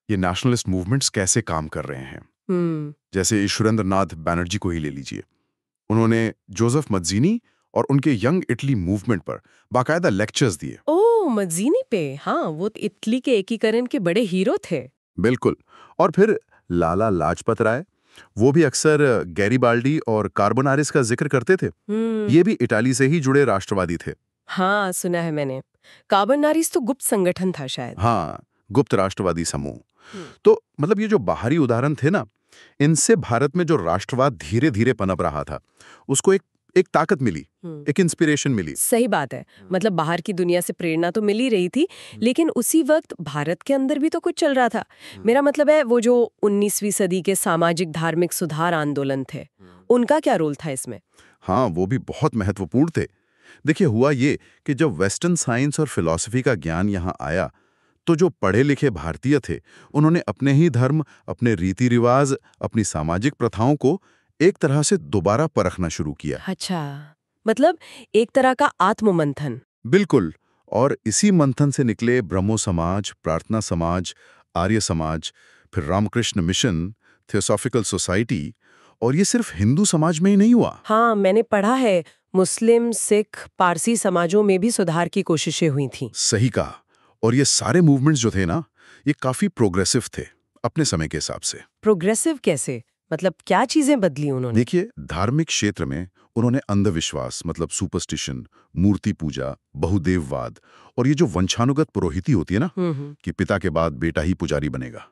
ये नेशनलिस्ट मूवमेंट्स कैसे काम कर रहे हैं। जैसे सुरेंद्रनाथ बैनर्जी को ही ले लीजिए। उन्होंने जोसेफ मज्जीनी और उनके यंग इटली मूवमेंट पर बाकायदा लेक्चर्स दिए। ओह, मज्जीनी पे, हाँ, वो इटली के एकीकरण के बड़े हीरो थे। बिल्कुल। और फिर लाला लाजपत राय, वो भी अक्सर गैरीबाल्डी और कार्बोनारिस का जिक्र करते थे। ये भी इटाली से ही जुड़े राष्ट्रवादी थे। हाँ, सुना है मैंने। कार्बोनारिस तो गुप्त संगठन था शायद। हाँ, गुप्त राष्ट्रवादी समूह। तो मतलब ये जो बाहरी उदाहरण थे ना, इनसे भारत में जो राष्ट्रवाद धीरे धीरे पनप रहा था, उसको एक ताकत मिली, एक इंस्पिरेशन मिली। सही बात है। मतलब बाहर की दुनिया से प्रेरणा तो मिल ही रही थी, लेकिन उसी वक्त भारत के अंदर भी तो कुछ चल रहा था। मेरा मतलब है वो जो 19वीं सदी के सामाजिक धार्मिक सुधार आंदोलन थे, उनका क्या रोल था इसमें? हाँ, वो भी बहुत महत्वपूर्ण थे। देखिए, हुआ ये कि जब वेस्टर्न साइंस और फिलॉसफी का ज्ञान यहाँ आया, तो जो पढ़े लिखे भारतीय थे, उन्होंने अपने ही धर्म, अपने रीति रिवाज, अपनी सामाजिक प्रथाओं को एक तरह से दोबारा परखना शुरू किया। अच्छा, मतलब एक तरह का आत्ममंथन। बिल्कुल। और इसी मंथन से निकले ब्रह्मो समाज, प्रार्थना समाज, आर्य समाज, फिर रामकृष्ण मिशन, थियोसॉफिकल सोसाइटी। और ये सिर्फ हिंदू समाज में ही नहीं हुआ। हाँ, मैंने पढ़ा है मुस्लिम, सिख, पारसी समाजों में भी सुधार की कोशिशें हुई थी। सही कहा। और ये सारे मूवमेंट्स जो थे ना, ये काफी प्रोग्रेसिव थे अपने समय के हिसाब से। प्रोग्रेसिव कैसे? मतलब क्या चीजें बदली उन्होंने? देखिए, धार्मिक क्षेत्र में उन्होंने अंधविश्वास, मतलब सुपरस्टिशन, मूर्ति पूजा, बहुदेववाद और ये जो वंशानुगत पुरोहिती होती है ना, कि पिता के बाद बेटा ही पुजारी बनेगा,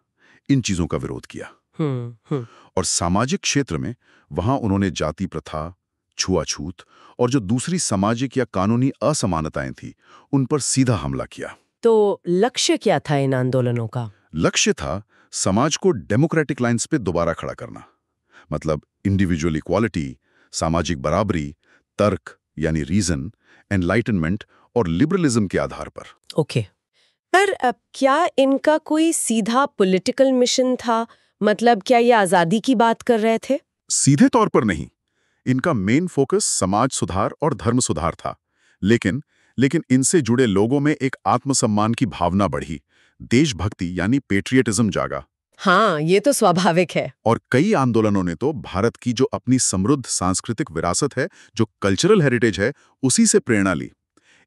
इन चीजों का विरोध किया। और सामाजिक क्षेत्र में वहां उन्होंने जाति प्रथा, छुआछूत और जो दूसरी सामाजिक या कानूनी असमानताएं थी उन पर सीधा हमला किया। तो लक्ष्य क्या था इन आंदोलनों का? लक्ष्य था समाज को डेमोक्रेटिक लाइंस पे दोबारा खड़ा करना, मतलब इंडिविजुअल इक्वालिटी, सामाजिक बराबरी, तर्क यानी रीजन, एनलाइटनमेंट और लिबरलिज्म के आधार पर। ओके। पर अब क्या इनका कोई सीधा पॉलिटिकल मिशन था? मतलब क्या ये आजादी की बात कर रहे थे? सीधे तौर पर नहीं, इनका मेन फोकस समाज सुधार और धर्म सुधार था। लेकिन इनसे जुड़े लोगों में एक आत्मसम्मान की भावना बढ़ी, देशभक्ति यानी पेट्रियटिज्म जागा। हाँ, ये तो स्वाभाविक है। और कई आंदोलनों ने तो भारत की जो अपनी समृद्ध सांस्कृतिक विरासत है, जो कल्चरल हेरिटेज है, उसी से प्रेरणा ली।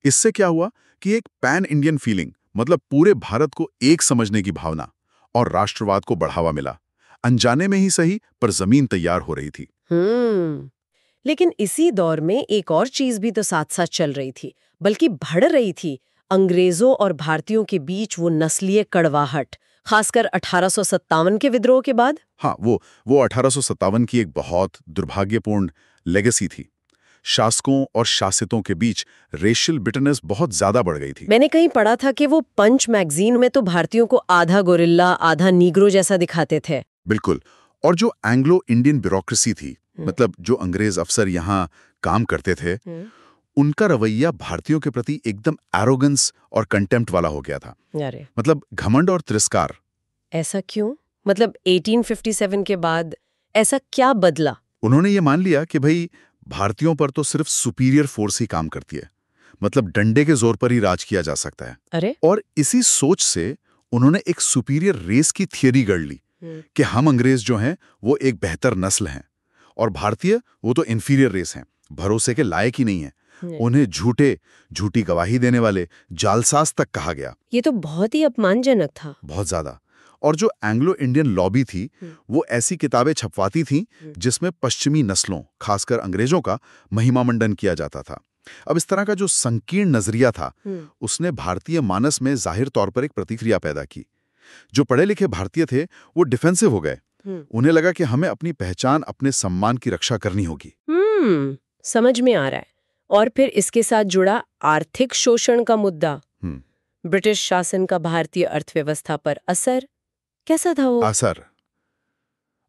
इससे क्या हुआ कि एक पैन इंडियन फीलिंग, मतलब पूरे भारत को एक समझने की भावना और राष्ट्रवाद को बढ़ावा मिला। अनजाने में ही सही, पर जमीन तैयार हो रही थी। लेकिन इसी दौर में एक और चीज भी तो साथ साथ चल रही थी, बल्कि बढ़ रही थी। अंग्रेजों और भारतीयों के बीच वो नस्लीय कड़वाहट, खासकर 1857 के विद्रोह के बाद। हाँ, वो 1857 की एक बहुत दुर्भाग्यपूर्ण लेगेसी थी। शासकों और शासितों के बीच रेशियल बिटरनेस बहुत ज्यादा बढ़ गई थी। मैंने कहीं पढ़ा था कि वो पंच मैगजीन में तो भारतीयों को आधा गोरिल्ला आधा नीग्रो जैसा दिखाते थे। बिल्कुल। और जो एंग्लो इंडियन ब्यूरोक्रेसी थी, मतलब जो अंग्रेज अफसर यहाँ काम करते थे, उनका रवैया भारतीयों के प्रति एकदम एरोगेंस और कंटेम्प्ट वाला हो गया था। अरे, मतलब घमंड और तिरस्कार। ऐसा क्यों? मतलब 1857 के बाद ऐसा क्या बदला? उन्होंने ये मान लिया कि भाई भारतीयों पर तो सिर्फ सुपीरियर फोर्स ही काम करती है, मतलब डंडे के जोर पर ही राज किया जा सकता है। अरे, और इसी सोच से उन्होंने एक सुपीरियर रेस की थियरी गढ़ ली कि हम अंग्रेज जो हैं वो एक बेहतर नस्ल हैं और भारतीय वो तो इन्फीरियर रेस हैं, भरोसे के लायक ही नहीं है। उन्हें झूठी गवाही देने वाले जालसाज तक कहा गया। ये तो बहुत ही अपमानजनक था। बहुत ज्यादा। और जो एंग्लो इंडियन लॉबी थी, वो ऐसी किताबें छपवाती थी जिसमें पश्चिमी नस्लों, खासकर अंग्रेजों का महिमामंडन किया जाता था। अब इस तरह का जो संकीर्ण नजरिया था, उसने भारतीय मानस में जाहिर तौर पर एक प्रतिक्रिया पैदा की। जो पढ़े लिखे भारतीय थे वो डिफेंसिव हो गए। उन्हें लगा कि हमें अपनी पहचान, अपने सम्मान की रक्षा करनी होगी। समझ में आ रहा है। और फिर इसके साथ जुड़ा आर्थिक शोषण का मुद्दा। ब्रिटिश शासन का भारतीय अर्थव्यवस्था पर असर कैसा था? वो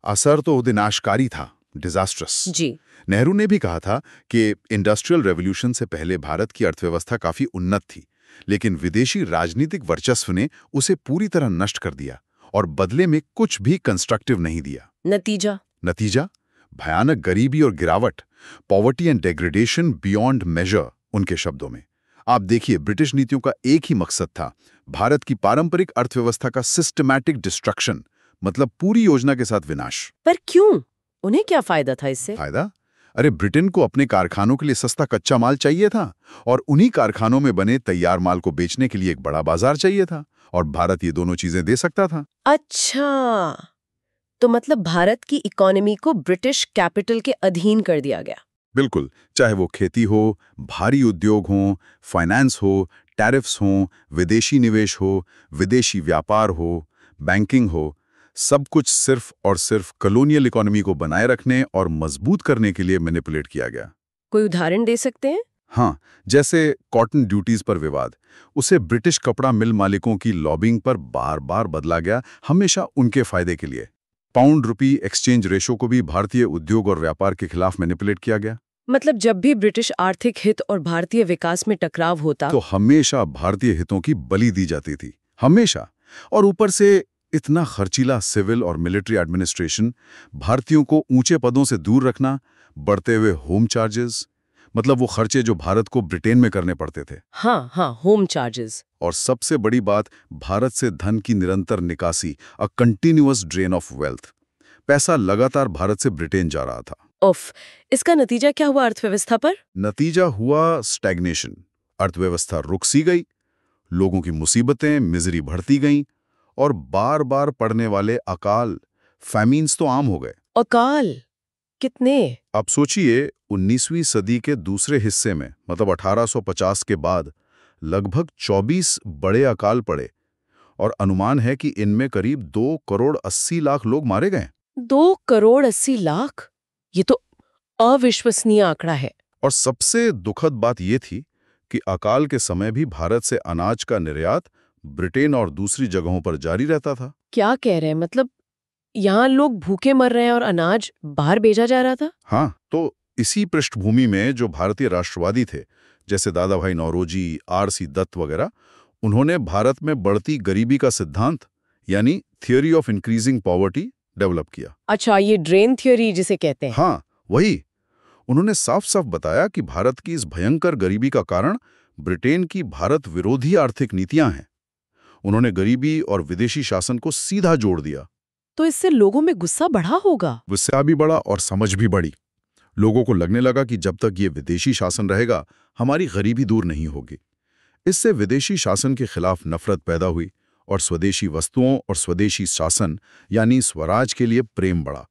असर तो विनाशकारी था, डिजास्ट्रस। जी। नेहरू ने भी कहा था कि इंडस्ट्रियल रेवोल्यूशन से पहले भारत की अर्थव्यवस्था काफी उन्नत थी, लेकिन विदेशी राजनीतिक वर्चस्व ने उसे पूरी तरह नष्ट कर दिया और बदले में कुछ भी कंस्ट्रक्टिव नहीं दिया। नतीजा भयानक गरीबी और गिरावट, पॉवर्टी एंड डेग्रेडेशन बियॉन्ड मेजर। उनके शब्दों में आप देखिए, ब्रिटिश नीतियों का एक ही मकसद था, भारत की पारंपरिक अर्थव्यवस्था का सिस्टमैटिक डिस्ट्रक्शन, मतलब पूरी योजना के साथ विनाश। पर क्यों? उन्हें क्या फायदा था इससे? फायदा? अरे, ब्रिटेन को अपने कारखानों के लिए सस्ता कच्चा माल चाहिए था और उन्हीं कारखानों में बने तैयार माल को बेचने के लिए एक बड़ा बाजार चाहिए था, और भारत ये दोनों चीजें दे सकता था। अच्छा, तो मतलब भारत की इकोनॉमी को ब्रिटिश कैपिटल के अधीन कर दिया गया। बिल्कुल, चाहे वो खेती हो, भारी उद्योग हो, फाइनेंस हो, टैरिफ्स हो, विदेशी निवेश हो, विदेशी व्यापार हो, बैंकिंग हो, सब कुछ सिर्फ और सिर्फ कॉलोनियल इकोनॉमी को बनाए रखने और मजबूत करने के लिए मैनिपुलेट किया गया। कोई उदाहरण दे सकते हैं? हाँ, जैसे कॉटन ड्यूटीज पर विवाद, उसे ब्रिटिश कपड़ा मिल मालिकों की लॉबिंग पर बार बार बदला गया, हमेशा उनके फायदे के लिए। पाउंड रुपी एक्सचेंज रेशो को भी भारतीय उद्योग और व्यापार के खिलाफ मैनिपुलेट किया गया। मतलब जब भी ब्रिटिश आर्थिक हित और भारतीय विकास में टकराव होता तो हमेशा भारतीय हितों की बलि दी जाती थी, हमेशा। और ऊपर से इतना खर्चीला सिविल और मिलिट्री एडमिनिस्ट्रेशन, भारतीयों को ऊंचे पदों से दूर रखना, बढ़ते हुए होम चार्जेस, मतलब वो खर्चे जो भारत को ब्रिटेन में करने पड़ते थे। हाँ, होम चार्जेस। और सबसे बड़ी बात, भारत से धन की निरंतर निकासी, a continuous drain of wealth. पैसा लगातार भारत से ब्रिटेन जा रहा था। इसका नतीजा क्या हुआ अर्थव्यवस्था पर? नतीजा हुआ स्टैग्नेशन। अर्थव्यवस्था रुक सी गई, लोगों की मुसीबतें, मिजरी बढ़ती गईं, और बार बार पड़ने वाले अकाल, फैमीन्स तो आम हो गए। अकाल कितने? अब सोचिए, 19वीं सदी के दूसरे हिस्से में, मतलब 1850 के बाद लगभग 24 बड़े अकाल पड़े, और अनुमान है कि इनमें करीब 2,80,00,000 लोग मारे गए। 2,80,00,000? ये तो अविश्वसनीय आंकड़ा है। और सबसे दुखद बात ये थी कि अकाल के समय भी भारत से अनाज का निर्यात ब्रिटेन और दूसरी जगहों पर जारी रहता था। क्या कह रहे हैं? मतलब यहाँ लोग भूखे मर रहे हैं और अनाज बाहर भेजा जा रहा था? हाँ, तो इसी पृष्ठभूमि में जो भारतीय राष्ट्रवादी थे, जैसे दादा भाई नौरोजी, आर.सी. दत्त वगैरह, उन्होंने भारत में बढ़ती गरीबी का सिद्धांत यानी theory of increasing poverty develop किया। अच्छा, ये ड्रेन थ्योरी जिसे कहते हैं। हाँ, वही। उन्होंने साफ साफ बताया कि भारत की इस भयंकर गरीबी का कारण ब्रिटेन की भारत विरोधी आर्थिक नीतियां हैं। उन्होंने गरीबी और विदेशी शासन को सीधा जोड़ दिया। तो इससे लोगों में गुस्सा बढ़ा होगा। गुस्सा भी बढ़ा और समझ भी बढ़ी। लोगों को लगने लगा कि जब तक ये विदेशी शासन रहेगा, हमारी गरीबी दूर नहीं होगी। इससे विदेशी शासन के खिलाफ नफरत पैदा हुई और स्वदेशी वस्तुओं और स्वदेशी शासन यानी स्वराज के लिए प्रेम बढ़ा।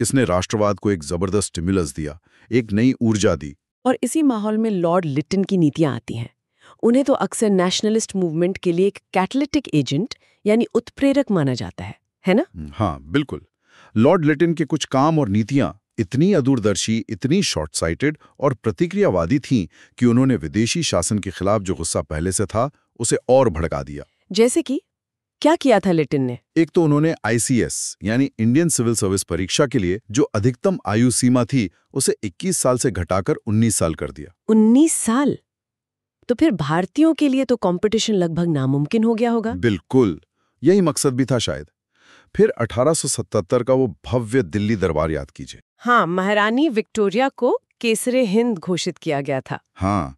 इसने राष्ट्रवाद को एक जबरदस्त स्टिमुलस दिया, एक नई ऊर्जा दी। और इसी माहौल में लॉर्ड लिटन की नीतियां आती हैं। उन्हें तो अक्सर नेशनलिस्ट मूवमेंट के लिए एक कैटलिटिक एजेंट यानी उत्प्रेरक माना जाता है ना? हाँ, बिल्कुल। लॉर्ड लिटन के कुछ काम और नीतियां इतनी अदूरदर्शी, इतनी शॉर्ट साइटेड और प्रतिक्रियावादी थीं कि उन्होंने विदेशी शासन के खिलाफ जो गुस्सा पहले से था, उसे और भड़का दिया। जैसे कि क्या किया था लिटन ने? एक तो उन्होंने आईसीएस यानी इंडियन सिविल सर्विस परीक्षा के लिए जो अधिकतम आयु सीमा थी, उसे 21 साल से घटाकर 19 साल कर दिया। 19 साल? तो फिर भारतीयों के लिए तो कंपटीशन लगभग नामुमकिन हो गया होगा। बिल्कुल, यही मकसद भी था शायद। फिर 1877 का वो भव्य दिल्ली दरबार याद कीजिए। हाँ, महारानी विक्टोरिया को केसरे हिंद घोषित किया गया था। हाँ,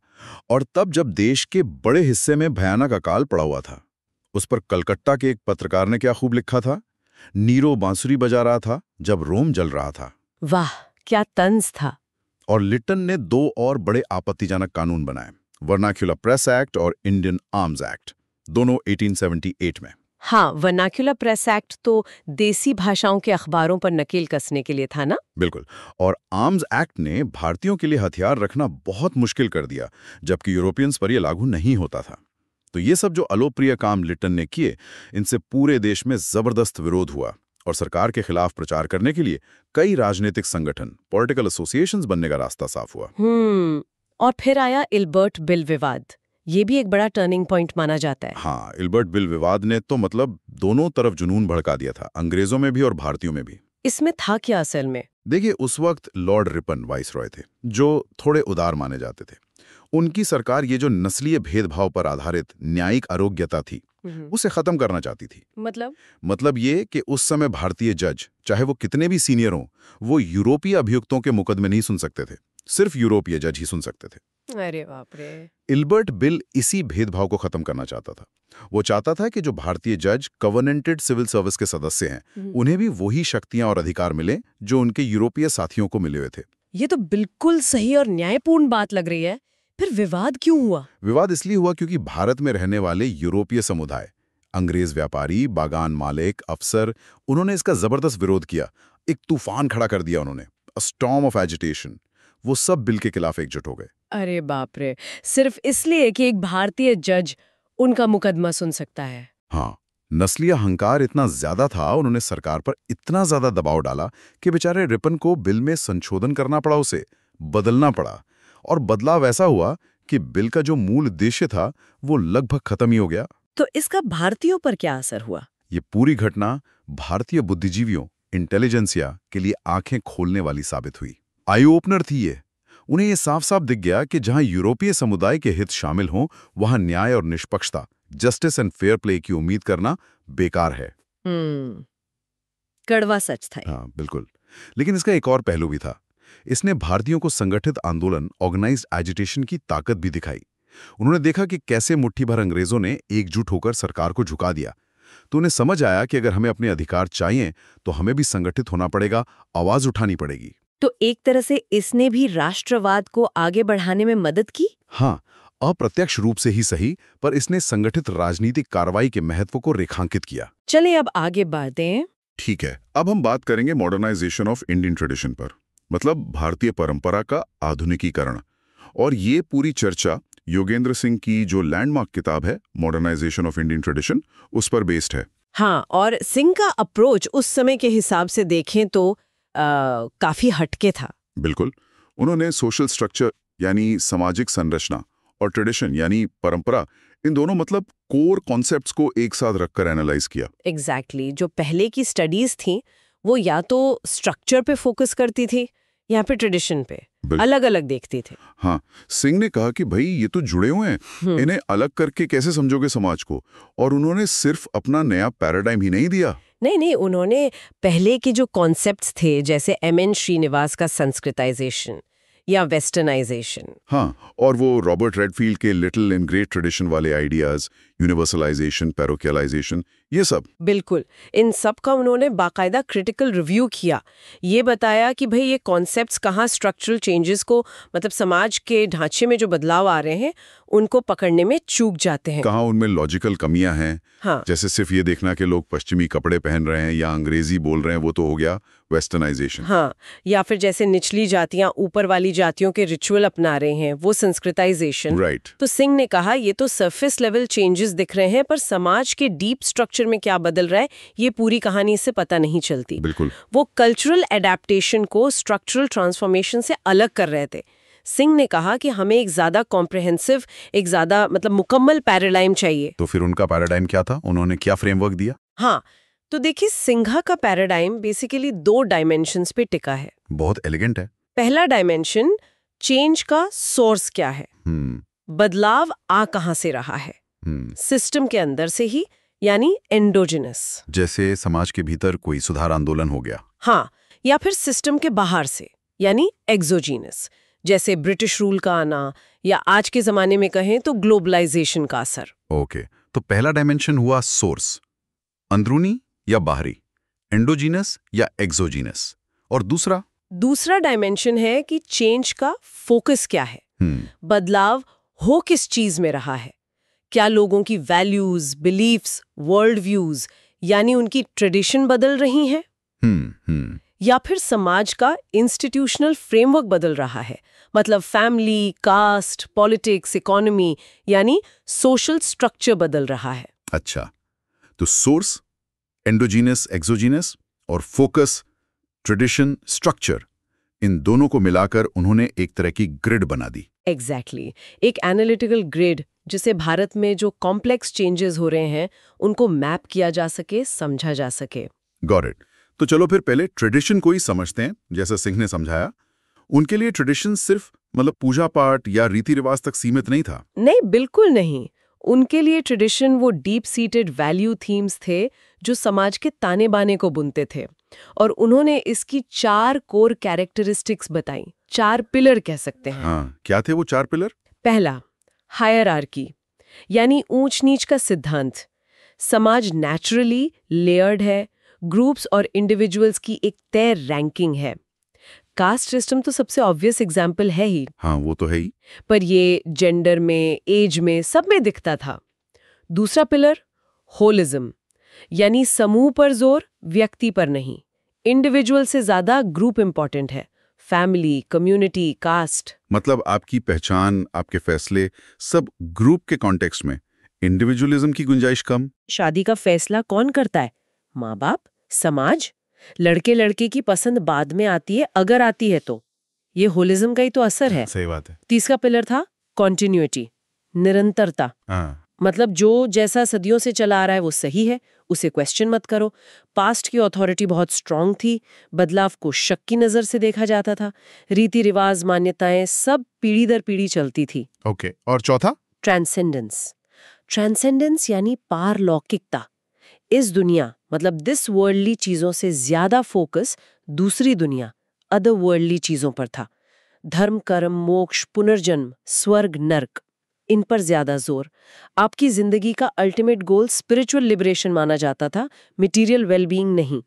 और तब जब देश के बड़े हिस्से में भयानक अकाल पड़ा हुआ था, उस पर कलकत्ता के एक पत्रकार ने क्या खूब लिखा था, नीरो बांसुरी बजा रहा था जब रोम जल रहा था। वाह, क्या तंज था। और लिटन ने 2 और बड़े आपत्तिजनक कानून बनाए, वर्नाक्युलर प्रेस एक्ट और इंडियन आर्म्स एक्ट, दोनों 1878 में। हाँ, वर्नाक्युलर प्रेस एक्ट तो देसी भाषाओं के अखबारों पर नकेल कसने के लिए था ना? बिल्कुल। और आर्म्स एक्ट ने भारतीयों के लिए हथियार रखना बहुत मुश्किल कर दिया, जबकि यूरोपियंस पर यह लागू नहीं होता था। तो ये सब जो अलोप्रिय काम लिटन ने किए, इनसे पूरे देश में जबरदस्त विरोध हुआ और सरकार के खिलाफ प्रचार करने के लिए कई राजनीतिक संगठन, पॉलिटिकल एसोसिएशंस बनने का रास्ता साफ हुआ। और फिर आया इल्बर्ट बिल विवाद। ये भी एक बड़ा टर्निंग पॉइंट माना जाता है। हाँ, इल्बर्ट बिल विवाद ने तो मतलब दोनों तरफ जुनून भड़का दिया था, अंग्रेजों में भी और भारतीयों में भी। इसमें था क्या असल में? देखिए, उस वक्त लॉर्ड रिपन वाइसरॉय थे, जो थोड़े उदार माने जाते थे। उनकी सरकार ये जो नस्लीय भेदभाव पर आधारित न्यायिक अरोग्यता थी, उसे खत्म करना चाहती थी। मतलब ये कि उस समय भारतीय जज, चाहे वो कितने भी सीनियर हों, वो यूरोपीय अभियुक्तों के मुकदमे नहीं सुन सकते थे, सिर्फ यूरोपीय जज ही सुन सकते थे। अरे बाप रे। इल्बर्ट बिल इसी भेदभाव को खत्म करना चाहता था। वो चाहता था कि जो भारतीय जज कवर्नेंटेड सिविल सर्विस के सदस्य हैं, उन्हें भी वही शक्तियां और अधिकार मिले जो उनके यूरोपीय साथियों को मिले हुए थे। ये तो बिल्कुल सही और न्यायपूर्ण बात लग रही है। फिर विवाद क्यों हुआ? विवाद इसलिए हुआ क्योंकि भारत में रहने वाले यूरोपीय समुदाय, अंग्रेज व्यापारी, बागान मालिक, अफसर, उन्होंने इसका जबरदस्त विरोध किया। एक तूफान खड़ा कर दिया उन्होंने, अ स्टॉर्म ऑफ एजिटेशन। वो सब बिल के खिलाफ एकजुट हो गए। अरे बाप रे, सिर्फ इसलिए कि एक भारतीय जज उनका मुकदमा सुन सकता है। हाँ, नस्लीय अहंकार इतना ज्यादा था, उन्होंने सरकार पर इतना ज्यादा दबाव डाला कि बेचारे रिपन को बिल में संशोधन करना पड़ा, उसे बदलना पड़ा। और बदलाव ऐसा हुआ कि बिल का जो मूल उद्देश्य था वो लगभग खत्म ही हो गया। तो इसका भारतीयों पर क्या असर हुआ? ये पूरी घटना भारतीय बुद्धिजीवियों, इंटेलिजेंसिया के लिए आंखें खोलने वाली साबित हुई। आई ओपनर थी ये। उन्हें ये साफ साफ दिख गया कि जहां यूरोपीय समुदाय के हित शामिल हों, वहां न्याय और निष्पक्षता, जस्टिस एंड फेयर प्ले की उम्मीद करना बेकार है। कड़वा सच था। हाँ, बिल्कुल। लेकिन इसका एक और पहलू भी था। इसने भारतीयों को संगठित आंदोलन, ऑर्गेनाइज्ड एजिटेशन की ताकत भी दिखाई। उन्होंने देखा कि कैसे मुट्ठी भर अंग्रेजों ने एकजुट होकर सरकार को झुका दिया। तो उन्हें समझ आया कि अगर हमें अपने अधिकार चाहिए तो हमें भी संगठित होना पड़ेगा, आवाज उठानी पड़ेगी। तो एक तरह से इसने भी राष्ट्रवाद को आगे बढ़ाने में मदद की? हाँ, अप्रत्यक्ष रूप से ही सही, पर इसने संगठित राजनीतिक कार्रवाई के महत्व को रेखांकित किया। चलिए अब आगे बढ़ें। ठीक है, अब हम बात करेंगे मॉडर्नाइजेशन ऑफ इंडियन ट्रेडिशन पर, मतलब भारतीय परंपरा का आधुनिकीकरण। और ये पूरी चर्चा योगेंद्र सिंह की जो लैंडमार्क किताब है मॉडर्नाइजेशन ऑफ इंडियन ट्रेडिशन, उस पर बेस्ड है। हाँ, और सिंह का अप्रोच उस समय के हिसाब से देखें तो काफी हटके था। बिल्कुल। उन्होंने सोशल स्ट्रक्चर यानी सामाजिक संरचना और ट्रेडिशन यानी परंपरा, इन दोनों मतलब कोर कॉन्सेप्ट्स को एक साथ रखकर एनालाइज किया। एग्जैक्टली। जो पहले की स्टडीज थी वो या तो स्ट्रक्चर पे फोकस करती थी या फिर ट्रेडिशन पे, अलग अलग देखती थे। हाँ, सिंह ने कहा कि भाई ये तो जुड़े हुए हैं, इन्हें अलग करके कैसे समझोगे समाज को। और उन्होंने सिर्फ अपना नया पैराडाइम ही नहीं दिया। नहीं, उन्होंने पहले के जो कॉन्सेप्ट्स थे जैसे एम.एन. श्रीनिवास का संस्कृताइजेशन या वेस्टर्नाइजेशन, हाँ, और वो रॉबर्ट रेडफील्ड के लिटिल इन ग्रेट ट्रेडिशन वाले आइडियाज, यूनिवर्सलाइजेशन, पैरोकियलाइजेशन, ये सब। बिल्कुल, इन सब का उन्होंने बाकायदा क्रिटिकल रिव्यू किया। ये बताया कि भाई ये कॉन्सेप्ट्स कहाँ स्ट्रक्चरल चेंजेस को, मतलब समाज के ढांचे में जो बदलाव आ रहे हैं उनको पकड़ने में चूक जाते हैं, कहाँ उनमें लॉजिकल कमियां हैं। हाँ। जैसे सिर्फ ये देखना कि लोग पश्चिमी कपड़े पहन रहे हैं या अंग्रेजी बोल रहे हैं, वो तो हो गया वेस्टर्नाइजेशन। हाँ, या फिर जैसे निचली जातियां ऊपर वाली जातियों के रिचुअल अपना रहे हैं, वो संस्कृताइजेशन। राइट। तो सिंह ने कहा ये तो सरफेस लेवल चेंजेस दिख रहे हैं, पर समाज के डीप स्ट्रक्चर में क्या बदल रहा है ये पूरी कहानी से पता नहीं चलती। बिल्कुल। वो कल्चरल एडेप्टेशन को स्ट्रक्चरल ट्रांसफॉर्मेशन से अलग कर रहे थे। सिंह ने कहा कि हमें एक ज्यादा कॉम्प्रिहेंसिव, एक ज्यादा मतलब मुकम्मल पैराडाइम चाहिए। तो फिर उनका पैराडाइम क्या था? उन्होंने क्या फ्रेमवर्क दिया? हाँ, तो देखिए सिंघा का पैराडाइम बेसिकली 2 डायमेंशंस पे टिका है। बहुत एलिगेंट है। पहला डायमेंशन चेंज का सोर्स क्या है, बदलाव आ कहां से रहा है, सिस्टम के अंदर से ही, यानी एंडोजिनस। जैसे समाज के भीतर कोई सुधार आंदोलन हो गया। हाँ, या फिर सिस्टम के बाहर से, यानी एक्सोजीनस, जैसे ब्रिटिश रूल का आना, या आज के जमाने में कहें तो ग्लोबलाइजेशन का असर। ओके, तो पहला डायमेंशन हुआ सोर्स, अंदरूनी या बाहरी, एंडोजीनस या एक्सोजीनस। और दूसरा डायमेंशन है कि चेंज का फोकस क्या है, बदलाव हो किस चीज में रहा है, क्या लोगों की वैल्यूज, बिलीफ्स, वर्ल्ड व्यूज यानी उनकी ट्रेडिशन बदल रही हैं, या फिर समाज का इंस्टीट्यूशनल फ्रेमवर्क बदल रहा है, मतलब फैमिली, कास्ट, पॉलिटिक्स, इकोनॉमी यानी सोशल स्ट्रक्चर बदल रहा है। अच्छा, तो सोर्स, एंडोजीनस, एक्सोजीनस और फोकस, ट्रेडिशन, स्ट्रक्चर, इन दोनों को मिलाकर उन्होंने एक तरह की ग्रिड बना दी। एग्जैक्टली, एक एनालिटिकल ग्रिड जिसे भारत में जो कॉम्प्लेक्स चेंजेस हो रहे हैं उनको मैप किया जा सके, समझा जा सके। Got it. तो चलो फिर पहले ट्रेडिशन को ही समझते हैं। जैसा सिंह ने समझाया, उनके लिए ट्रेडिशन सिर्फ मतलब पूजा पाठ या रीति रिवाज तक सीमित नहीं था। नहीं, बिल्कुल नहीं। उनके लिए ट्रेडिशन वो डीप सीटेड वैल्यू थीम्स थे जो समाज के ताने बाने को बुनते थे, और उन्होंने इसकी 4 कोर कैरेक्टरिस्टिक्स बताई, 4 पिलर कह सकते हैं। हाँ, क्या थे वो 4 पिलर? पहला, हायरार्की यानी ऊंच नीच का सिद्धांत। समाज नेचुरली लेयर्ड है, ग्रुप्स और इंडिविजुअल्स की एक तय रैंकिंग है। कास्ट सिस्टम तो सबसे ऑब्वियस एग्जाम्पल है ही। हाँ, वो तो है ही। पर ये जेंडर में, एज में, सब में दिखता था। दूसरा पिलर, होलिज्म यानी समूह पर जोर, व्यक्ति पर नहीं। इंडिविजुअल से ज्यादा ग्रुप इंपॉर्टेंट है, फैमिली, कम्युनिटी, कास्ट। मतलब आपकी पहचान, आपके फैसले सब ग्रुप के कॉन्टेक्स्ट में, इंडिविजुअलिज्म की गुंजाइश कम। शादी का फैसला कौन करता है? माँ बाप, समाज। लड़के लड़के की पसंद बाद में आती है, अगर आती है तो। ये होलिज्म का ही तो असर है। सही बात है। तीसरा पिलर था कॉन्टिन्यूटी, निरंतरता। मतलब जो जैसा सदियों से चला आ रहा है वो सही है, उसे क्वेश्चन मत करो। पास्ट की अथॉरिटी बहुत स्ट्रांग थी, बदलाव को शक की नजर से देखा जाता था। रीति रिवाज, मान्यताएं सब पीढ़ी दर पीढ़ी चलती थी। ओके, और चौथा? ट्रांसेंडेंस। ट्रांसेंडेंस यानी पारलौकिकता। इस दुनिया मतलब दिस वर्ल्डली चीजों से ज्यादा फोकस दूसरी दुनिया, अदर वर्ल्डली चीजों पर था। धर्म, कर्म, मोक्ष, पुनर्जन्म, स्वर्ग, नर्क, इन पर ज्यादा जोर। आपकी जिंदगी का अल्टीमेट गोल स्पिरिचुअल लिबरेशन माना जाता था, मटेरियल वेलबीइंग नहीं।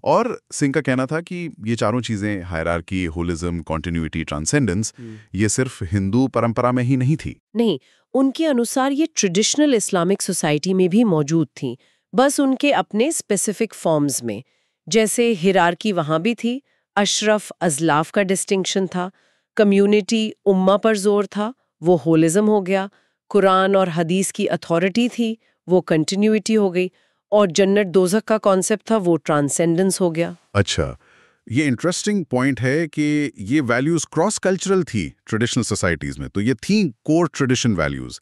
और सिंह का कहना था कि ये चारों चीजें, हायरार्की, होलिज्म, कॉन्टिन्यूटी, ट्रांसेंडेंस, ये सिर्फ हिंदू परंपरा में ही नहीं थी। नहीं, उनके अनुसार ये ट्रेडिशनल इस्लामिक सोसाइटी में भी मौजूद थी, बस उनके अपने स्पेसिफिक फॉर्म्स में। जैसे हिरार्की वहां भी थी, अशरफ अजलाफ का डिस्टिंक्शन था, कम्युनिटी उम्मा पर जोर था, वो होलिज्म हो गया, कुरान और हदीस की अथॉरिटी थी, वो कंटिन्यूटी हो गई, और जन्नत दोज़ख का कॉन्सेप्ट था, वो ट्रांसेंडेंस हो गया। अच्छा, ये इंटरेस्टिंग पॉइंट है कि ये वैल्यूज क्रॉस कल्चरल थी ट्रेडिशनल सोसाइटीज में, तो ये थी कोर ट्रेडिशन वैल्यूज।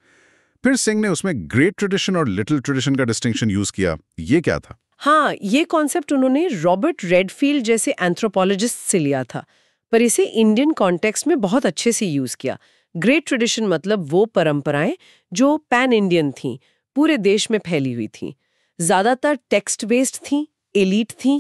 फिर सिंह ने उसमें ग्रेट ट्रेडिशन और लिटिल ट्रेडिशन का डिस्टिंक्शन यूज किया, ये क्या था? हाँ, ये कॉन्सेप्ट उन्होंने रॉबर्ट रेडफील्ड जैसे एंथ्रोपोलॉजिस्ट से लिया था, पर इसे इंडियन कॉन्टेक्स्ट में बहुत अच्छे से यूज किया। ग्रेट ट्रेडिशन मतलब वो परंपराएं जो पैन इंडियन थीं, पूरे देश में फैली हुई थीं, ज्यादातर टेक्स्ट बेस्ड थीं, एलीट थीं,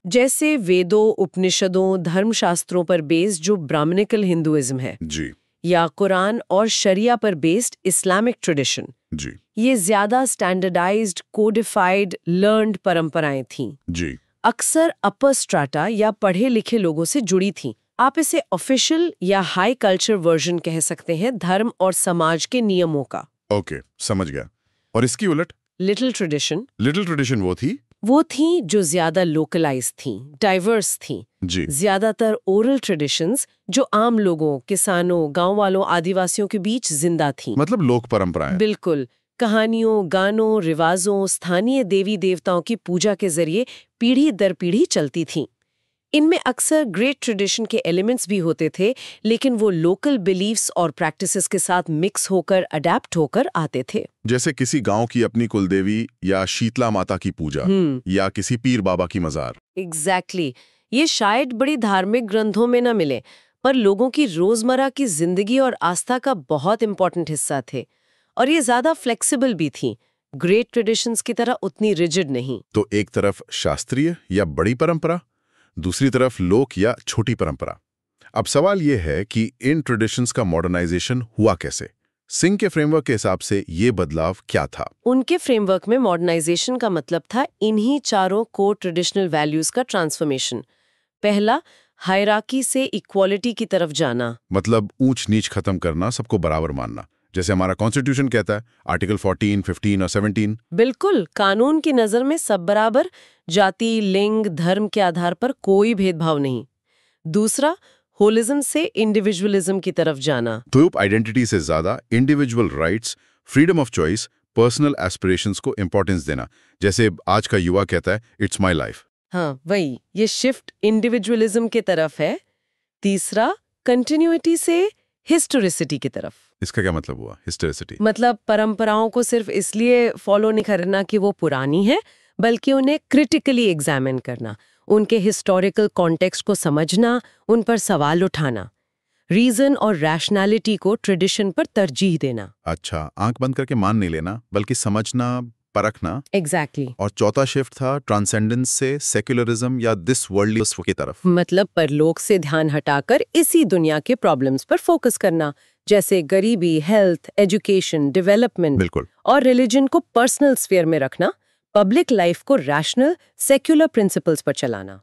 जैसे वेदों, उपनिषदों, धर्मशास्त्रों पर बेस्ड जो ब्राह्मणिकल हिंदुइज्म है जी या कुरान और शरिया पर बेस्ड इस्लामिक ट्रेडिशन। जी ये ज्यादा स्टैंडर्डाइज्ड, कोडिफाइड, लर्न्ड परंपराएं थीं। जी अक्सर अपर स्ट्राटा या पढ़े लिखे लोगों से जुड़ी थीं। आप इसे ऑफिशियल या हाई कल्चर वर्जन कह सकते हैं धर्म और समाज के नियमों का। ओके, समझ गया। और इसकी उलट लिटिल ट्रेडिशन वो थी जो ज्यादा लोकलाइज थीं, डाइवर्स थीं। जी ज्यादातर ओरल ट्रेडिशंस जो आम लोगों, किसानों, गांव वालों, आदिवासियों के बीच जिंदा थीं। मतलब लोक परंपराएं। बिल्कुल, कहानियों, गानों, रिवाजों, स्थानीय देवी देवताओं की पूजा के जरिए पीढ़ी दर पीढ़ी चलती थीं। इनमें अक्सर ग्रेट ट्रेडिशन के एलिमेंट्स भी होते थे, लेकिन वो लोकल बिलीफ्स और प्रैक्टिसेस के साथ मिक्स होकर, अडेप्ट होकर आते थे। जैसे किसी गांव की अपनी कुलदेवी या शीतला माता की पूजा या किसी पीर बाबा की मजार। एग्जैक्टली। ये शायद बड़ी धार्मिक ग्रंथों में न मिले, पर लोगों की रोजमर्रा की जिंदगी और आस्था का बहुत इंपॉर्टेंट हिस्सा थे, और ये ज्यादा फ्लेक्सिबल भी थी, ग्रेट ट्रेडिशंस की तरह उतनी रिजिड नहीं। तो एक तरफ शास्त्रीय या बड़ी परंपरा, दूसरी तरफ लोक या छोटी परंपरा। अब सवाल यह है कि इन ट्रेडिशंस का मॉडर्नाइजेशन हुआ कैसे? सिंह के फ्रेमवर्क के हिसाब से ये बदलाव क्या था? उनके फ्रेमवर्क में मॉडर्नाइजेशन का मतलब था इन्हीं चारों कोर ट्रेडिशनल वैल्यूज का ट्रांसफॉर्मेशन। पहला, हायरार्की से इक्वालिटी की तरफ जाना, मतलब ऊंच नीच खत्म करना, सबको बराबर मानना, जैसे हमारा कॉन्स्टिट्यूशन कहता है, आर्टिकल 14, 15 और 17। बिल्कुल, कानून की नजर में सब बराबर, जाति, लिंग, धर्म के आधार पर कोई भेदभाव नहीं। दूसरा, होलिज्म से इंडिविजुअलिज्म की तरफ जाना, ग्रुप आइडेंटिटी से ज्यादा individual rights, freedom of choice, personal aspirations को इंपॉर्टेंस देना, जैसे आज का युवा कहता है, इट्स माई लाइफ। हाँ, वही, ये शिफ्ट इंडिविजुअलिज्म की तरफ है। तीसरा, कंटिन्यूटी से हिस्टोरिसिटी की तरफ। इसका क्या मतलब हुआ, हिस्टोरिसिटी? मतलब परंपराओं को सिर्फ इसलिए फॉलो नहीं करना कि वो पुरानी है, बल्कि उन्हें क्रिटिकली एग्जामिन करना, उनके हिस्टोरिकल कॉन्टेक्स्ट को समझना, उन पर सवाल उठाना, रीजन और रैशनैलिटी को ट्रेडिशन पर तरजीह देना। अच्छा, आंख बंद करके मान नहीं लेना, बल्कि समझना, परखना। एग्जैक्टली। और चौथा शिफ्ट था ट्रांसेंडेंस से सेक्युलरिज्म या दिस वर्ल्डलिज्म की तरफ। मतलब परलोक से ध्यान हटाकर इसी दुनिया के प्रॉब्लम्स पर फोकस करना, जैसे गरीबी, हेल्थ, एजुकेशन, डेवलपमेंट। बिल्कुल। और रिलीजन को पर्सनल स्फीयर में रखना, पब्लिक लाइफ को रैशनल, सेक्युलर प्रिंसिपल्स पर चलाना।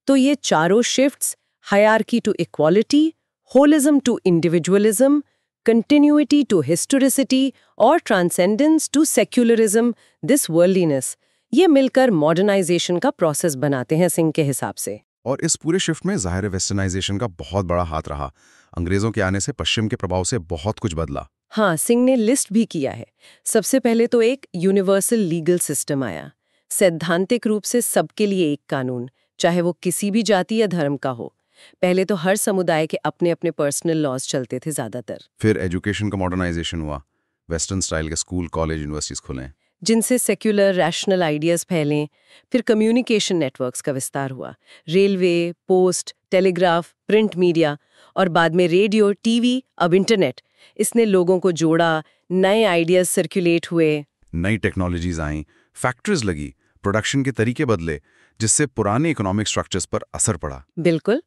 तो ये चारों shifts, hierarchy to equality, holism to individualism, continuity to historicity और transcendence to secularism, this worldliness, ये मिलकर मॉडर्नाइजेशन का प्रोसेस बनाते हैं सिंह के हिसाब से। और इस पूरे शिफ्ट में जाहिर है वेस्टर्नाइजेशन का बहुत बड़ा हाथ रहा। अंग्रेजों के आने से पश्चिम के प्रभाव से बहुत कुछ बदला। हाँ, सिंह ने लिस्ट भी किया है। सबसे पहले तो एक यूनिवर्सल लीगल सिस्टम आया, सैद्धांतिक रूप से सबके लिए एक कानून, चाहे वो किसी भी जाति या धर्म का हो। पहले तो हर समुदाय के अपने अपने पर्सनल लॉज चलते थे ज्यादातर। फिर एजुकेशन का मॉडर्नाइजेशन हुआ, वेस्टर्न स्टाइल के स्कूल, कॉलेज, यूनिवर्सिटीज खुले, जिनसे सेक्युलर, रैशनल आइडियाज फैलें। फिर कम्युनिकेशन नेटवर्क्स का विस्तार हुआ, railway, post, telegraph, print media और बाद में रेडियो, टीवी, अब इंटरनेट। इसने लोगों को जोड़ा, नए आइडियाज सर्कुलेट हुए, नई टेक्नोलॉजीज आई, फैक्ट्रीज लगी, प्रोडक्शन के तरीके बदले, जिससे पुराने इकोनॉमिक स्ट्रक्चर्स पर असर पड़ा। बिल्कुल।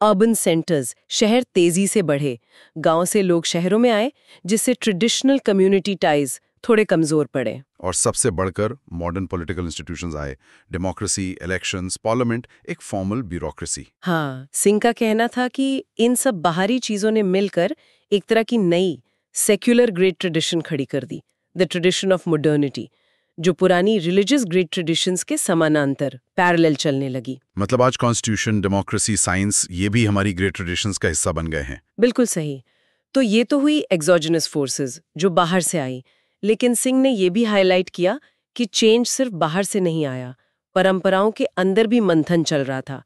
अर्बन सेंटर्स, शहर तेजी से बढ़े, गांव से लोग शहरों में आए, जिससे ट्रेडिशनल कम्युनिटी टाइज थोड़े कमजोर पड़े। और सबसे बढ़कर मॉडर्न पॉलिटिकल इंस्टीट्यूशंस आए, डेमोक्रेसी, इलेक्शंस, पार्लियामेंट, एक फॉर्मल ब्यूरोक्रेसी। हाँ, सिंह का कहना था कि इन सब बाहरी चीजों ने मिलकर एक तरह की नई सेक्युलर ग्रेट ट्रेडिशन खड़ी कर दी, द ट्रेडिशन ऑफ मॉडर्निटी, जो पुरानी रिलीजियस ग्रेट ट्रेडिशंस के समानांतर पैरेलल चलने लगी। मतलब आज कॉन्स्टिट्यूशन, डेमोक्रेसी, साइंस, ये भी हमारी ग्रेट ट्रेडिशंस का हिस्सा बन गए हैं। बिल्कुल सही। तो ये तो हुई एक्सोजेनस फोर्सेस जो बाहर से आई, लेकिन सिंह ने ये भी हाईलाइट किया कि चेंज सिर्फ बाहर से नहीं आया, परंपराओं के अंदर भी मंथन चल रहा था।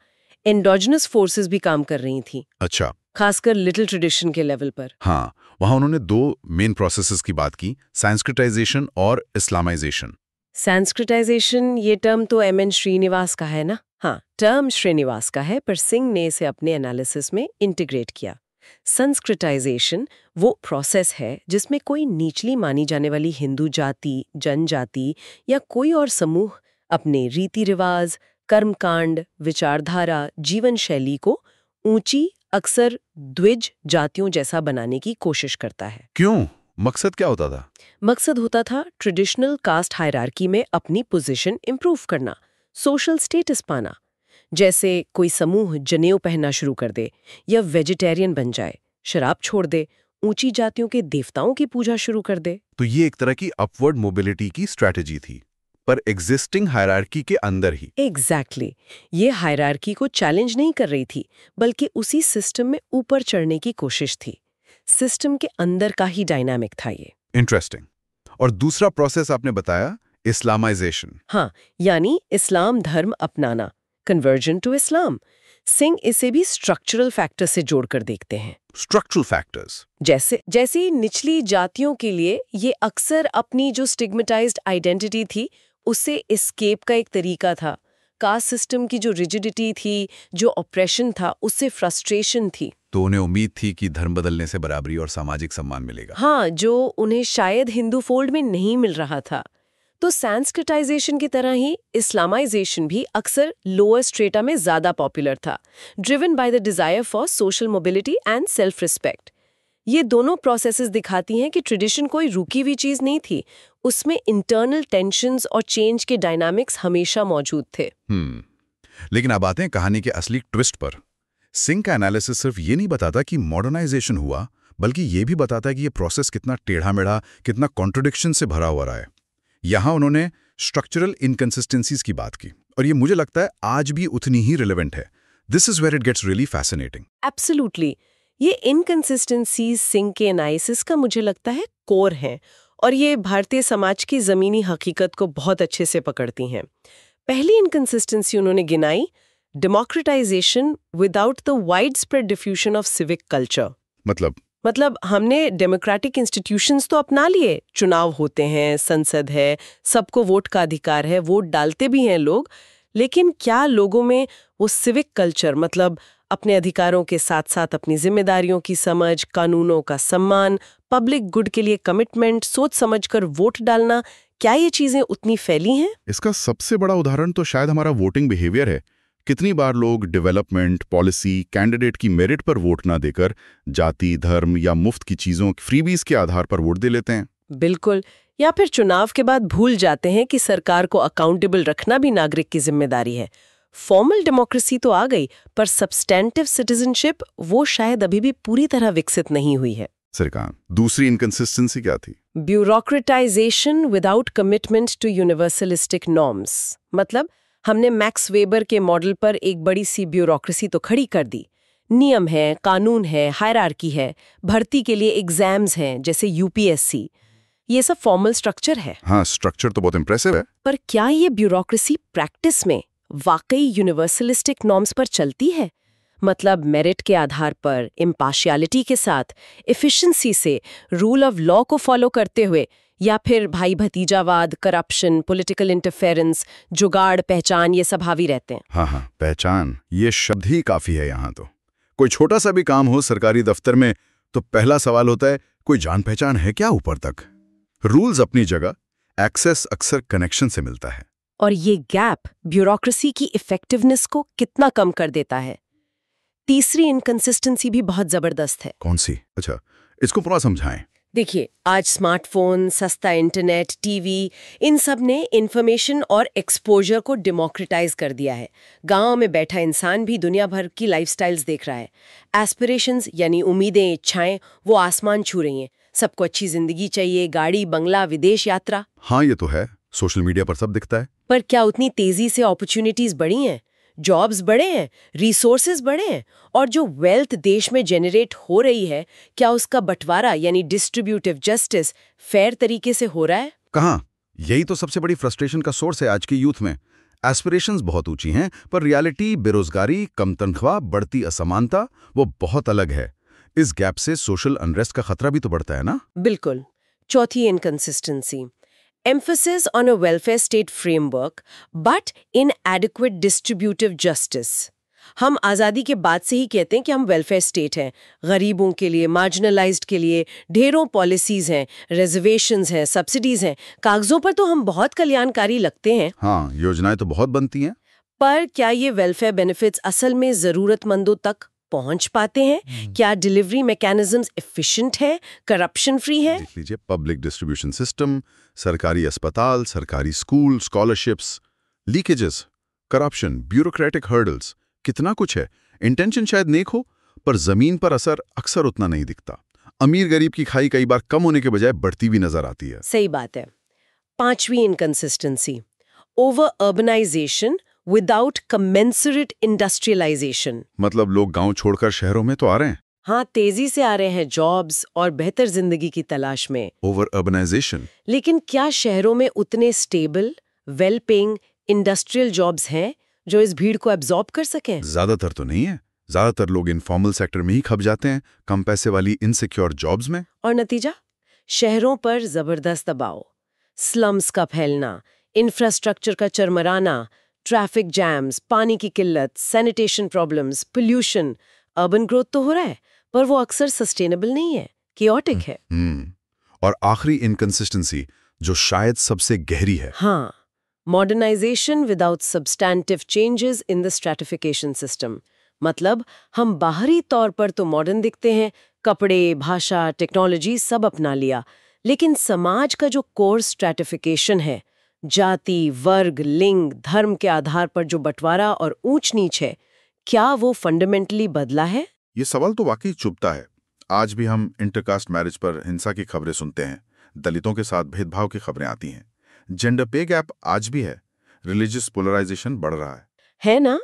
एंडोजेनस फोर्सेस भी काम कर रही थी, अच्छा। खासकर लिटिल ट्रेडिशन के लेवल पर। हाँ, वहां उन्होंने दो मेन प्रोसेसेस की बात की, संस्कृताइजेशन और इस्लामाइजेशन। संस्कृताइजेशन ये टर्म तो एम.एन. श्रीनिवास का है ना? हाँ, टर्म श्रीनिवास का है, पर सिंह ने इसे अपने एनालिसिस में इंटीग्रेट किया। संस्कृताइजेशन वो प्रोसेस है जिसमें कोई निचली मानी जाने वाली हिंदू जाति, जनजाति या कोई और समूह अपने रीति रिवाज, कर्मकांड, विचारधारा, जीवन शैली को ऊंची, अक्सर द्विज जातियों जैसा बनाने की कोशिश करता है। क्यों? मकसद क्या होता था? मकसद होता था ट्रेडिशनल कास्ट हायरार्की में अपनी पोजीशन इंप्रूव करना, सोशल स्टेटस पाना। जैसे कोई समूह जनेऊ पहनना शुरू कर दे या वेजिटेरियन बन जाए, शराब छोड़ दे, ऊंची जातियों के देवताओं की पूजा शुरू कर दे। तो ये एक तरह की अपवर्ड मोबिलिटी की स्ट्रैटेजी थी, पर एग्जिस्टिंग हायरार्की के अंदर ही। एग्जैक्टली। ये हायरार्की को चैलेंज नहीं कर रही थी, बल्कि उसी सिस्टम में ऊपर चढ़ने की कोशिश थी। सिस्टम के अंदर का ही डायनामिक था ये। इंटरेस्टिंग। और दूसरा प्रोसेस आपने बताया, इस्लामाइजेशन। हाँ, यानी इस्लाम धर्म अपनाना, कन्वर्जन टू इस्लाम। सिंह इसे भी स्ट्रक्चरल फैक्टर से जोड़कर देखते हैं। स्ट्रक्चरल फैक्टर्स जैसे निचली जातियों के लिए ये अक्सर अपनी जो स्टिग्मेटाइज्ड आइडेंटिटी थी उससे एस्केप का एक तरीका था। कास्ट सिस्टम की जो रिजिडिटी थी, जो ऑप्रेशन था, उससे फ्रस्ट्रेशन थी। तो उन्हें उम्मीद थी कि धर्म बदलने से बराबरी और सामाजिक सम्मान मिलेगा। हाँ, जो उन्हें शायद हिंदू फोल्ड में नहीं मिल रहा था। तो संस्कृताइजेशन की तरह ही इस्लामाइजेशन भी अक्सर लोअर स्ट्रेटा में ज्यादा पॉपुलर था, driven by the desire for social mobility and self respect. ये दोनों प्रोसेसेस दिखाती हैं कि ट्रेडिशन कोई रुकी हुई चीज नहीं थी, उसमें इंटरनल टेंशन्स और चेंज के डायनामिक्स हमेशा मौजूद थे। लेकिन अब आते हैं कहानी के असली ट्विस्ट पर। सिंह का एनालिसिस सिर्फ ये नहीं बताता कि मॉडर्नाइजेशन हुआ, बल्कि ये भी बताता है कि ये प्रोसेस कितना टेढ़ा-मेढ़ा, कितना कॉन्ट्रडिक्शन से भरा हुआ रहा है। यहाँ उन्होंने स्ट्रक्चरल इनकंसिस्टेंसीज की बात की, और ये मुझे लगता है आज भी उतनी ही रिलेवेंट है। This is where it gets really fascinating. Absolutely. ये इनकंसिस्टेंसीज सिंह के एनालिसिस का मुझे लगता है कोर है, और ये भारतीय समाज की जमीनी हकीकत को बहुत अच्छे से पकड़ती हैं। पहली इनकंसिस्टेंसी उन्होंने गिनाई, democratisation without the wide spread diffusion of civic culture. मतलब हमने डेमोक्रेटिक इंस्टीट्यूशंस तो अपना लिए, चुनाव होते हैं, संसद है, सबको वोट का अधिकार है, वोट डालते भी हैं लोग, लेकिन क्या लोगों में वो सिविक कल्चर, मतलब अपने अधिकारों के साथ साथ अपनी जिम्मेदारियों की समझ, कानूनों का सम्मान, पब्लिक गुड के लिए कमिटमेंट, सोच समझकर वोट डालना, क्या ये चीजें उतनी फैली हैं? इसका सबसे बड़ा उदाहरण तो शायद हमारा वोटिंग बिहेवियर है। कितनी बार लोग डेवलपमेंट, पॉलिसी, कैंडिडेट की मेरिट पर वोट ना देकर जाति, धर्म या मुफ्त की चीजों, फ्रीबीज के आधार पर वोट दे लेते हैं। बिल्कुल। या फिर चुनाव के बाद भूल जाते हैं कि सरकार को अकाउंटेबल रखना भी नागरिक की जिम्मेदारी है। फॉर्मल डेमोक्रेसी तो आ गई, पर सब्सटेंटिव सिटीजनशिप वो शायद अभी भी पूरी तरह विकसित नहीं हुई है। सरकार, दूसरी इनकंसिस्टेंसी क्या थी? ब्यूरोक्रेटाइजेशन विदाउट कमिटमेंट टू यूनिवर्सलिस्टिक नॉर्म्स। मतलब हमने मैक्स वेबर के मॉडल पर एक बड़ी सी ब्यूरोक्रेसी तो खड़ी कर दी। नियम है, कानून है, हायरार्की है, भर्ती के लिए एग्जाम्स हैं जैसे यूपीएससी, ये सब फॉर्मल स्ट्रक्चर है। हाँ, स्ट्रक्चर तो बहुत इंप्रेसिव है। पर क्या ये ब्यूरोक्रेसी प्रैक्टिस में वाकई यूनिवर्सलिस्टिक नॉर्म्स पर चलती है? मतलब मेरिट के आधार पर, इम्पार्शियलिटी के साथ, एफिशिएंसी से, रूल ऑफ लॉ को फॉलो करते हुए, या फिर भाई भतीजावाद, करप्शन, पॉलिटिकल इंटरफेरेंस, जुगाड़, पहचान, ये सब हावी रहते हैं। हाँ, पहचान, ये शब्द ही काफी है यहाँ तो। कोई छोटा सा भी काम हो सरकारी दफ्तर में तो पहला सवाल होता है, कोई जान पहचान है क्या ऊपर तक? रूल्स अपनी जगह, एक्सेस अक्सर कनेक्शन से मिलता है। और ये गैप ब्यूरोक्रेसी की इफेक्टिवनेस को कितना कम कर देता है। तीसरी इनकंसिस्टेंसी भी बहुत जबरदस्त है। कौन सी? अच्छा, इसको पूरा समझाएं। देखिए, आज स्मार्टफोन, सस्ता इंटरनेट, टीवी, इन सब ने इन्फॉर्मेशन और एक्सपोजर को डेमोक्रेटाइज कर दिया है। गांव में बैठा इंसान भी दुनिया भर की लाइफस्टाइल्स देख रहा है। एस्पिरेशंस यानी उम्मीदें, इच्छाएं, वो आसमान छू रही हैं। सबको अच्छी जिंदगी चाहिए, गाड़ी, बंगला, विदेश यात्रा। हाँ, ये तो है, सोशल मीडिया पर सब दिखता है। पर क्या उतनी तेजी से अपॉर्चुनिटीज बढ़ी हैं? जॉब्स बढ़े हैं, रिसोर्सेज बढ़े हैं, और जो वेल्थ देश में जनरेट हो रही है, क्या उसका बंटवारा यानी डिस्ट्रीब्यूटिव जस्टिस फेयर तरीके से हो रहा है? कहाँ? यही तो सबसे बड़ी फ्रस्ट्रेशन का सोर्स है आज की यूथ में। एस्पिरेशंस बहुत ऊंची हैं, पर रियलिटी, बेरोजगारी, कम तनख्वाह, बढ़ती असमानता, वो बहुत अलग है। इस गैप से सोशल अनरेस्ट का खतरा भी तो बढ़ता है ना? बिल्कुल। चौथी inconsistency, emphasis on a welfare state framework but inadequate distributive justice। हम आज़ादी के बाद से ही कहते हैं कि हम वेलफेयर स्टेट हैं, गरीबों के लिए, मार्जिनलाइज्ड के लिए ढेरों पॉलिसीज हैं, रिजर्वेशंस हैं, सब्सिडीज हैं। कागजों पर तो हम बहुत कल्याणकारी लगते हैं। हाँ, योजनाएं तो बहुत बनती हैं। पर क्या ये वेलफेयर बेनिफिट्स असल में ज़रूरतमंदों तक पहुंच पाते हैं? क्या डिलीवरी मैकेनिज्म्स एफिशिएंट हैं, करप्शन फ्री हैं? देख लीजिए, पब्लिक डिस्ट्रीब्यूशन सिस्टम, सरकारी अस्पताल, सरकारी school, scholarships, leakages, corruption, bureaucratic hurdles, कितना कुछ है। इंटेंशन शायद नेक हो, पर जमीन पर असर अक्सर उतना नहीं दिखता। अमीर गरीब की खाई कई बार कम होने के बजाय बढ़ती भी नजर आती है। सही बात है। पांचवी inconsistency, over urbanisation without commensurate industrialisation. मतलब लोग गांव छोड़कर शहरों में तो आ रहे हैं। हाँ, तेजी से आ रहे हैं जॉब्स और बेहतर जिंदगी की तलाश में। Over urbanisation. लेकिन क्या शहरों में उतने stable, well paying industrial jobs हैं जो इस भीड़ को एब्जॉर्ब कर सकें? ज्यादातर तो नहीं है। ज्यादातर लोग इनफॉर्मल सेक्टर में ही खप जाते हैं, कम पैसे वाली इनसिक्योर जॉब्स में। और नतीजा? शहरों पर जबरदस्त दबाव, स्लम्स का फैलना, इंफ्रास्ट्रक्चर का चरमराना, ट्रैफिक जैम्स, पानी की किल्लत, sanitation problems, pollution. Urban growth तो हो रहा है, पर वो अक्सर सस्टेनेबल नहीं है, केओटिक है। और आखिरी इनकंसिस्टेंसी, जो शायद सबसे गहरी है। हाँ, modernisation without substantive changes in the stratification system. मतलब हम बाहरी तौर पर तो मॉडर्न दिखते हैं, कपड़े, भाषा, टेक्नोलॉजी सब अपना लिया, लेकिन समाज का जो कोर स्ट्रैटिफिकेशन है, जाति, वर्ग, लिंग, धर्म के आधार पर जो बंटवारा और ऊंच नीच है, क्या वो फंडामेंटली बदला है? ये सवाल तो वाकई चुभता है। आज भी हम इंटरकास्ट मैरिज पर हिंसा की खबरें सुनते हैं, दलितों के साथ भेदभाव की खबरें आती हैं, जेंडर पे गैप आज भी है, रिलीजियस पोलराइजेशन बढ़ रहा है ना?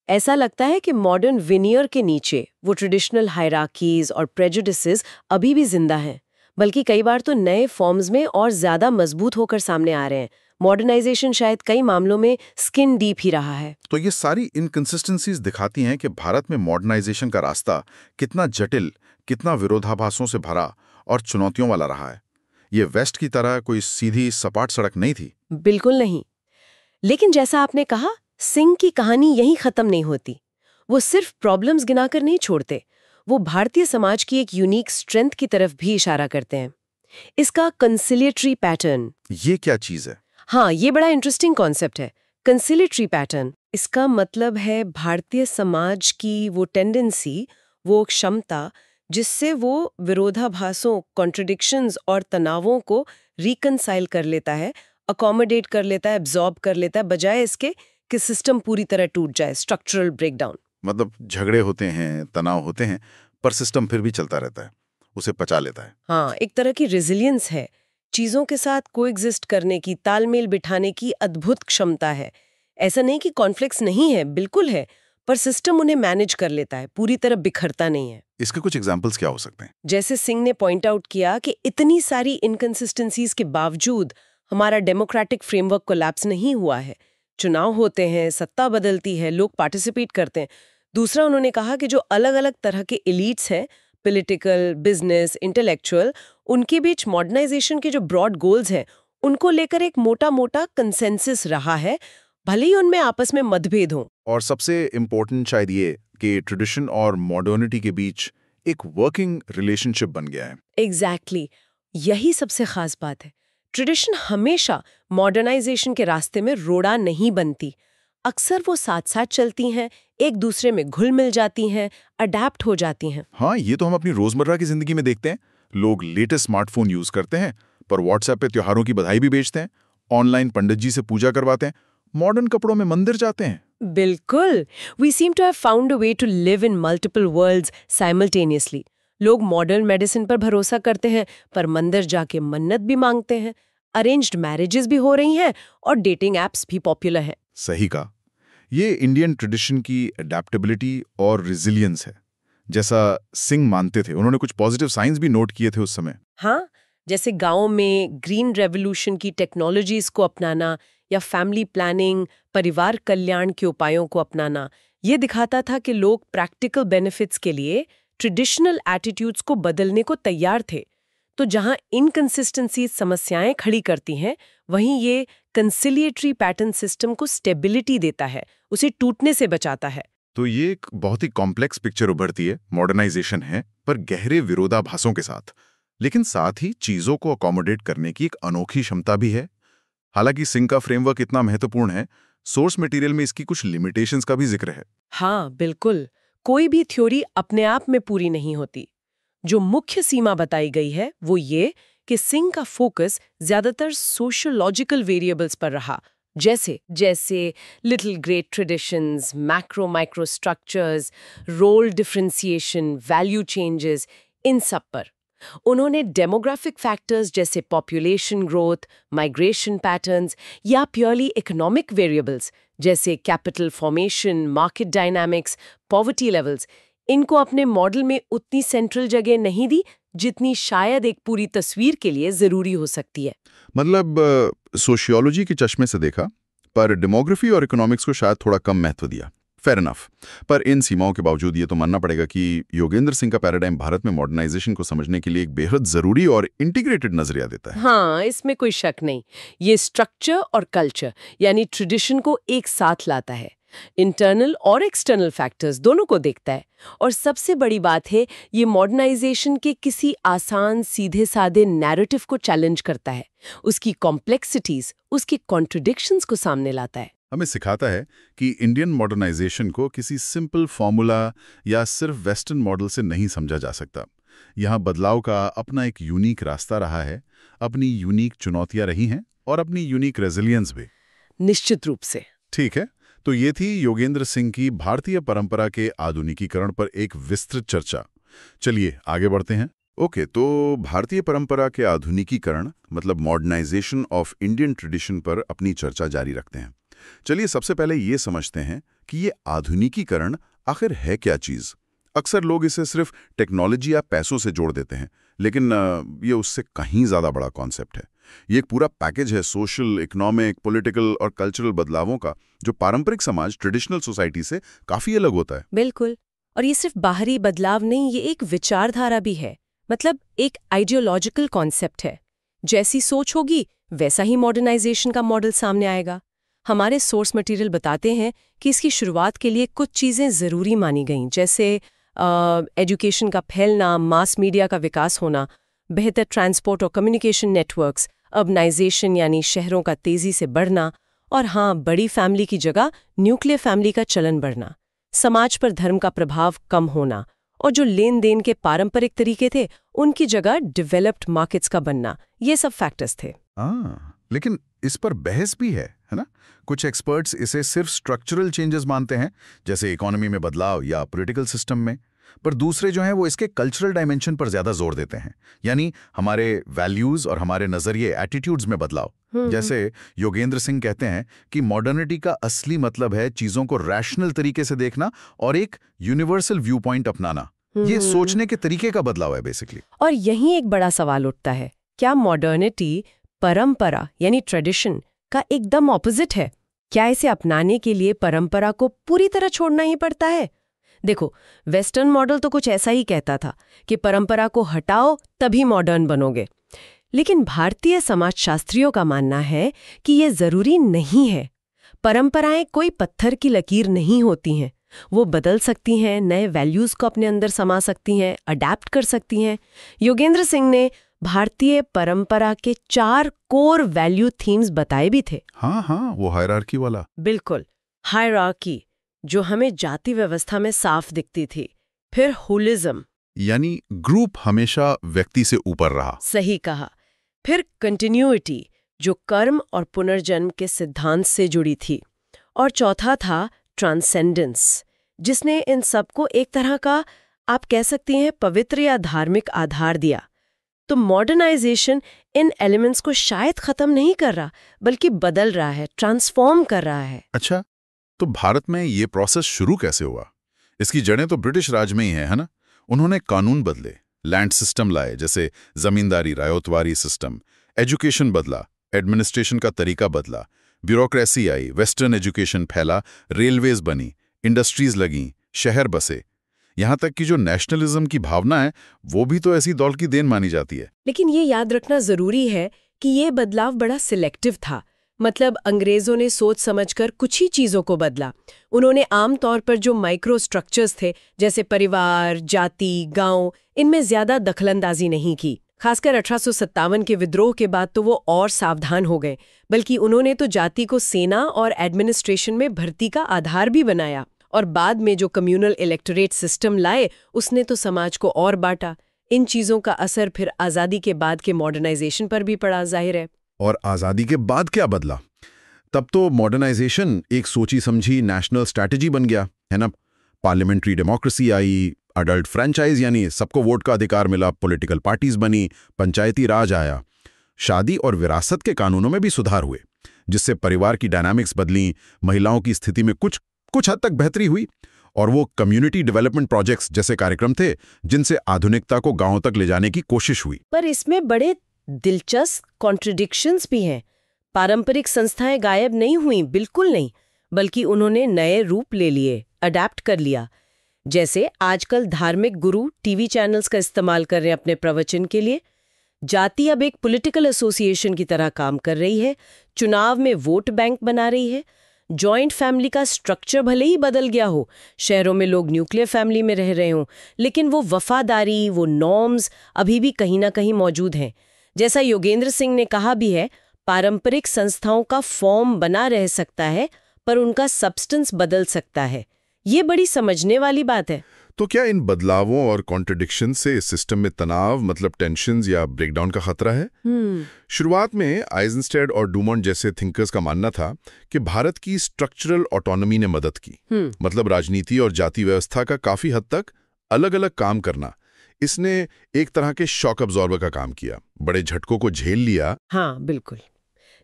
ऐसा लगता है कि मॉडर्न विनियर के नीचे वो ट्रेडिशनल हायरार्कीज और प्रेजुडिसेस अभी भी जिंदा हैं, बल्कि कई बार तो नए फॉर्म्स में और ज्यादा मजबूत होकर सामने आ रहे हैं। मॉडर्नाइजेशन शायद कई मामलों में स्किन डीप ही रहा है। तो ये सारी इनकंसिस्टेंसीज दिखाती हैं कि भारत में मॉडर्नाइजेशन का रास्ता कितना जटिल, कितना विरोधाभासों से भरा और चुनौतियों वाला रहा है। ये वेस्ट की तरह कोई सीधी सपाट सड़क नहीं थी। बिल्कुल नहीं। लेकिन जैसा आपने कहा, सिंह की कहानी यहीं खत्म नहीं होती। वो सिर्फ प्रॉब्लम्स गिनाकर नहीं छोड़ते, वो भारतीय समाज की एक यूनिक स्ट्रेंथ की तरफ भी इशारा करते हैं। इसका कंसिलिएटरी पैटर्न। ये क्या चीज है? हाँ, ये बड़ा इंटरेस्टिंग कॉन्सेप्ट है, कंसिलिएटरी पैटर्न। इसका मतलब है भारतीय समाज की वो टेंडेंसी, वो क्षमता जिससे वो विरोधाभासों, कॉन्ट्रडिक्शंस और तनावों को रिकंसाइल कर लेता है, अकोमोडेट कर लेता है, एब्जॉर्ब कर लेता है, बजाय इसके कि सिस्टम पूरी तरह टूट जाए, स्ट्रक्चरल ब्रेकडाउन। मतलब झगड़े होते हैं, तनाव होते हैं, पर सिस्टम फिर भी चलता रहता है, उसे पचा लेता है। हाँ, एक तरह की रेजिलियंस है, चीजों के साथ कोएग्जिस्ट करने की, तालमेल बिठाने की अद्भुत क्षमता है। ऐसा नहीं कि कॉन्फ्लिक्ट्स नहीं है, बिल्कुल है, पर सिस्टम उन्हें मैनेज कर लेता है, पूरी तरह बिखरता नहीं है। इसके कुछ एग्जाम्पल्स क्या हो सकते हैं? जैसे सिंह ने पॉइंट आउट किया कि इतनी सारी इनकंसिस्टेंसीज के बावजूद हमारा डेमोक्रेटिक फ्रेमवर्क कोलैप्स नहीं हुआ है। चुनाव होते हैं, सत्ता बदलती है, लोग पार्टिसिपेट करते हैं। दूसरा, उन्होंने कहा कि जो अलग अलग तरह के एलिट्स हैं, पॉलिटिकल, बिजनेस, इंटेलेक्चुअल, उनके बीच मॉडर्नाइजेशन के जो ब्रॉड गोल्स हैं, उनको लेकर एक मोटा मोटा कंसेंसस रहा है, भले ही उनमें आपस में मतभेद हों। और सबसे इम्पोर्टेंट शायद ये कि ट्रेडिशन और मॉडर्निटी के बीच एक वर्किंग रिलेशनशिप बन गया है। एग्जैक्टली, यही सबसे खास बात है। ट्रेडिशन हमेशा मॉडर्नाइजेशन के रास्ते में रोड़ा नहीं बनती, अक्सर वो साथ साथ चलती हैं, एक दूसरे में घुल मिल जाती हैं, अडैप्ट हो जाती हैं। हाँ, ये तो हम अपनी रोजमर्रा की जिंदगी में देखते हैं। लोग लेटेस्ट स्मार्टफोन यूज करते हैं, पर व्हाट्सएप पे त्योहारों की बधाई भी भेजते हैं, ऑनलाइन पंडित जी से पूजा करवाते हैं, मॉडर्न कपड़ों में मंदिर जाते हैं। बिल्कुल, we seem to have found a way to live in multiple worlds simultaneously. लोग मॉडर्न मेडिसिन पर भरोसा करते हैं, पर मंदिर जाके मन्नत भी मांगते हैं। अरेंज्ड मैरिजेस भी हो रही हैं और डेटिंग एप्स भी पॉपुलर हैं। सही कहा। ये इंडियन ट्रेडिशन की अडेप्टेबिलिटी और रिजिलियंस है, जैसा सिंह मानते थे। उन्होंने कुछ पॉजिटिव साइंस भी नोट किए थे उस समय। हाँ, जैसे गांव में ग्रीन रेवोल्यूशन की टेक्नोलॉजीज को अपनाना या फैमिली प्लानिंग, परिवार कल्याण के उपायों को अपनाना, ये दिखाता था कि लोग प्रैक्टिकल बेनिफिट्स के लिए ट्रेडिशनल एटीट्यूड्स को बदलने को तैयार थे। तो जहां इनकंसिस्टेंसी समस्याएं खड़ी करती हैं, वहीं ये कंसिलिएटरी पैटर्न सिस्टम को स्टेबिलिटी देता है, उसे टूटने से बचाता है। तो ये एक बहुत ही कॉम्प्लेक्स पिक्चर उभरती है। मॉडर्नाइजेशन है, पर गहरे विरोधाभासों के साथ, लेकिन साथ ही चीजों को अकोमोडेट करने की एक अनोखी क्षमता भी है। हालांकि सिंह का फ्रेमवर्क इतना महत्वपूर्ण है, सोर्स मटेरियल में इसकी कुछ लिमिटेशंस का भी जिक्र है। हाँ, बिल्कुल। कोई भी थ्योरी अपने आप में पूरी नहीं होती। जो मुख्य सीमा बताई गई है वो ये कि सिंह का फोकस ज्यादातर सोशियोलॉजिकल वेरिएबल्स पर रहा, जैसे little great traditions, macro micro structures, role differentiation, value changes, इन सब पर। उन्होंने डेमोग्राफिक फैक्टर्स जैसे पॉपुलेशन ग्रोथ, माइग्रेशन पैटर्न्स या प्योरली इकोनॉमिक वेरिएबल्स जैसे capital formation, market dynamics, poverty levels, इनको अपने मॉडल में उतनी सेंट्रल जगह नहीं दी जितनी शायद एक पूरी तस्वीर के लिए जरूरी हो सकती है। मतलब सोशियोलॉजी के चश्मे से देखा, पर डेमोग्राफी और इकोनॉमिक्स को शायद थोड़ा कम महत्व दिया। Fair enough. पर इन सीमाओं के बावजूद ये तो मानना पड़ेगा कि योगेंद्र सिंह का पैराडाइम भारत में मॉडर्नाइजेशन को समझने के लिए एक बेहद जरूरी और इंटीग्रेटेड नजरिया देता है। हाँ, इसमें कोई शक नहीं। ये स्ट्रक्चर और कल्चर यानी ट्रेडिशन को एक साथ लाता है, इंटरनल और एक्सटर्नल फैक्टर्स दोनों को देखता है। और सबसे बड़ी बात है, ये मॉडर्नाइजेशन के किसी आसान सीधे साधे नैरेटिव को चैलेंज करता है, उसकी कॉम्प्लेक्सिटीज, उसकी कॉन्ट्रडिक्शंस को सामने लाता है। हमें सिखाता है कि इंडियन मॉडर्नाइजेशन को किसी सिंपल फॉर्मूला या सिर्फ वेस्टर्न मॉडल से नहीं समझा जा सकता। यहाँ बदलाव का अपना एक यूनिक रास्ता रहा है, अपनी यूनिक चुनौतियां रही हैं और अपनी यूनिक रेजिलियंस भी। निश्चित रूप से। ठीक है, तो ये थी योगेंद्र सिंह की भारतीय परंपरा के आधुनिकीकरण पर एक विस्तृत चर्चा। चलिए आगे बढ़ते हैं। ओके, तो भारतीय परंपरा के आधुनिकीकरण मतलब मॉडर्नाइजेशन ऑफ इंडियन ट्रेडिशन पर अपनी चर्चा जारी रखते हैं। चलिए सबसे पहले ये समझते हैं कि ये आधुनिकीकरण आखिर है क्या चीज। अक्सर लोग इसे सिर्फ टेक्नोलॉजी या पैसों से जोड़ देते हैं, लेकिन ये उससे कहीं ज्यादा बड़ा कॉन्सेप्ट है। ये एक पूरा पैकेज है सोशल, इकोनॉमिक, पॉलिटिकल और कल्चरल बदलावों का, जो पारंपरिक समाज, ट्रेडिशनल सोसाइटी से काफी अलग होता है। बिल्कुल। और ये सिर्फ बाहरी बदलाव नहीं, ये एक विचारधारा भी है, मतलब एक आइडियोलॉजिकल कॉन्सेप्ट है। जैसी सोच होगी वैसा ही मॉडर्नाइजेशन का मॉडल सामने आएगा। हमारे सोर्स मटेरियल बताते हैं कि इसकी शुरुआत के लिए कुछ चीज़ें ज़रूरी मानी गईं, जैसे एजुकेशन का फैलना, मास मीडिया का विकास होना, बेहतर ट्रांसपोर्ट और कम्युनिकेशन नेटवर्क्स, अर्बनाइजेशन यानी शहरों का तेज़ी से बढ़ना, और हाँ, बड़ी फैमिली की जगह न्यूक्लियर फैमिली का चलन बढ़ना, समाज पर धर्म का प्रभाव कम होना, और जो लेन देन के पारंपरिक तरीके थे उनकी जगह डेवलप्ड मार्केट्स का बनना, ये सब फैक्टर्स थे। लेकिन इस पर बहस भी है ना? कुछ एक्सपर्ट्स इसे सिर्फ स्ट्रक्चरल चेंजेस मानते हैं, जैसे इकोनॉमी में बदलाव या पॉलिटिकल सिस्टम में, पर दूसरे जो हैं वो इसके कल्चरल डायमेंशन पर ज्यादा जोर देते हैं, यानी हमारे वैल्यूज और हमारे नजरिए, एटीट्यूड्स में बदलाव। जैसे योगेंद्र सिंह कहते हैं कि मॉडर्निटी का असली मतलब है चीजों को रैशनल तरीके से देखना और एक यूनिवर्सल व्यू पॉइंट अपनाना। ये सोचने के तरीके का बदलाव है बेसिकली। और यहीं एक बड़ा सवाल उठता है, क्या मॉडर्निटी परंपरा यानी ट्रेडिशन का एकदम ऑपोजिट है? क्या इसे अपनाने के लिए परंपरा को पूरी तरह छोड़ना ही पड़ता है? देखो, वेस्टर्न मॉडल तो कुछ ऐसा ही कहता था कि परंपरा को हटाओ तभी मॉडर्न बनोगे, लेकिन भारतीय समाजशास्त्रियों का मानना है कि ये जरूरी नहीं है। परंपराएं कोई पत्थर की लकीर नहीं होती हैं, वो बदल सकती हैं, नए वैल्यूज को अपने अंदर समा सकती हैं, अडैप्ट कर सकती हैं। योगेंद्र सिंह ने भारतीय परंपरा के 4 कोर वैल्यू थीम्स बताए भी थे। हाँ, वो हायरार्की वाला। बिल्कुल, हायरार्की जो हमें जाति व्यवस्था में साफ दिखती थी। फिर होलिज्म यानी ग्रुप हमेशा व्यक्ति से ऊपर रहा। सही कहा। फिर कंटिन्यूटी जो कर्म और पुनर्जन्म के सिद्धांत से जुड़ी थी। और चौथा था ट्रांसेंडेंस, जिसने इन सबको एक तरह का, आप कह सकती हैं, पवित्र या धार्मिक आधार दिया। तो मॉडर्नाइजेशन इन एलिमेंट्स को शायद खत्म नहीं कर रहा, बल्कि बदल रहा है, ट्रांसफॉर्म कर रहा है। अच्छा, तो भारत में ये प्रोसेस शुरू कैसे हुआ? इसकी जड़ें तो ब्रिटिश राज में ही है ना? उन्होंने कानून बदले, लैंड सिस्टम लाए, जैसे जमींदारी रायतवारी सिस्टम, एजुकेशन बदला, एडमिनिस्ट्रेशन का तरीका बदला, ब्यूरोक्रेसी आई, वेस्टर्न एजुकेशन फैला, रेलवेज बनी, इंडस्ट्रीज लगीं, शहर बसे। यहाँ तक कि जो नेशनलिज्म की भावना है वो भी तो ऐसी दौर की देन मानी जाती है। लेकिन ये याद रखना जरूरी है कि ये बदलाव बड़ा सिलेक्टिव था। मतलब अंग्रेजों ने सोच समझकर कुछ ही चीजों को बदला। उन्होंने आमतौर पर जो माइक्रो स्ट्रक्चर्स थे, जैसे परिवार, जाति, गांव, इनमें ज्यादा दखलंदाजी नहीं की। खासकर 1857 के विद्रोह के बाद तो वो और सावधान हो गए, बल्कि उन्होंने तो जाति को सेना और एडमिनिस्ट्रेशन में भर्ती का आधार भी बनाया। और बाद में जो कम्युनल इलेक्टोरेट सिस्टम लाए, उसने तो समाज को और बांटा। इन चीजों का असर फिर आजादी के बाद के मॉडर्नाइजेशन पर भी पड़ा, जाहिर है। और आजादी के बाद क्या बदला? तब तो मॉडर्नाइजेशन एक सोची समझी नेशनल स्ट्रैटेजी बन गया, है ना? पार्लियामेंट्री डेमोक्रेसी आई, अडल्ट फ्रेंचाइज यानी सबको वोट का अधिकार मिला, पॉलिटिकल पार्टीज बनी, पंचायती राज आया। शादी और विरासत के कानूनों में भी सुधार हुए, जिससे परिवार की डायनामिक्स बदली, महिलाओं की स्थिति में कुछ हद तक बेहतरी हुई। और वो कम्युनिटी डेवलपमेंट प्रोजेक्ट्स जैसे कार्यक्रम थे जिनसे आधुनिकता को गांवों तक ले जाने की कोशिश हुई। पर इसमें बड़े दिलचस्प कॉन्ट्रडिक्शंस भी हैं। पारंपरिक संस्थाएं गायब नहीं हुई, बिल्कुल नहीं, बल्कि उन्होंने नए रूप ले लिए, अडेप्ट कर लिया। जैसे आजकल धार्मिक गुरु टीवी चैनल्स का इस्तेमाल कर रहे हैं अपने प्रवचन के लिए। जाति अब एक पॉलिटिकल एसोसिएशन की तरह काम कर रही है, चुनाव में वोट बैंक बना रही है। जॉइंट फैमिली का स्ट्रक्चर भले ही बदल गया हो, शहरों में लोग न्यूक्लियर फैमिली में रह रहे हों, लेकिन वो वफादारी, वो नॉर्म्स अभी भी कहीं ना कहीं मौजूद हैं। जैसा योगेंद्र सिंह ने कहा भी है, पारंपरिक संस्थाओं का फॉर्म बना रह सकता है पर उनका सब्सटेंस बदल सकता है। ये बड़ी समझने वाली बात है। तो क्या इन बदलावों और कॉन्ट्रडिक्शन से सिस्टम में तनाव, मतलब टेंशन्स या ब्रेकडाउन का खतरा है? शुरुआत में आइजनस्टेड और डूमोंट जैसे थिंकर्स का मानना था कि भारत की स्ट्रक्चरल ऑटोनॉमी ने मदद की। मतलब राजनीति और जाति व्यवस्था का काफी हद तक अलग अलग काम करना, इसने एक तरह के शॉक अब्जॉर्बर का काम किया, बड़े झटकों को झेल लिया। हाँ, बिल्कुल।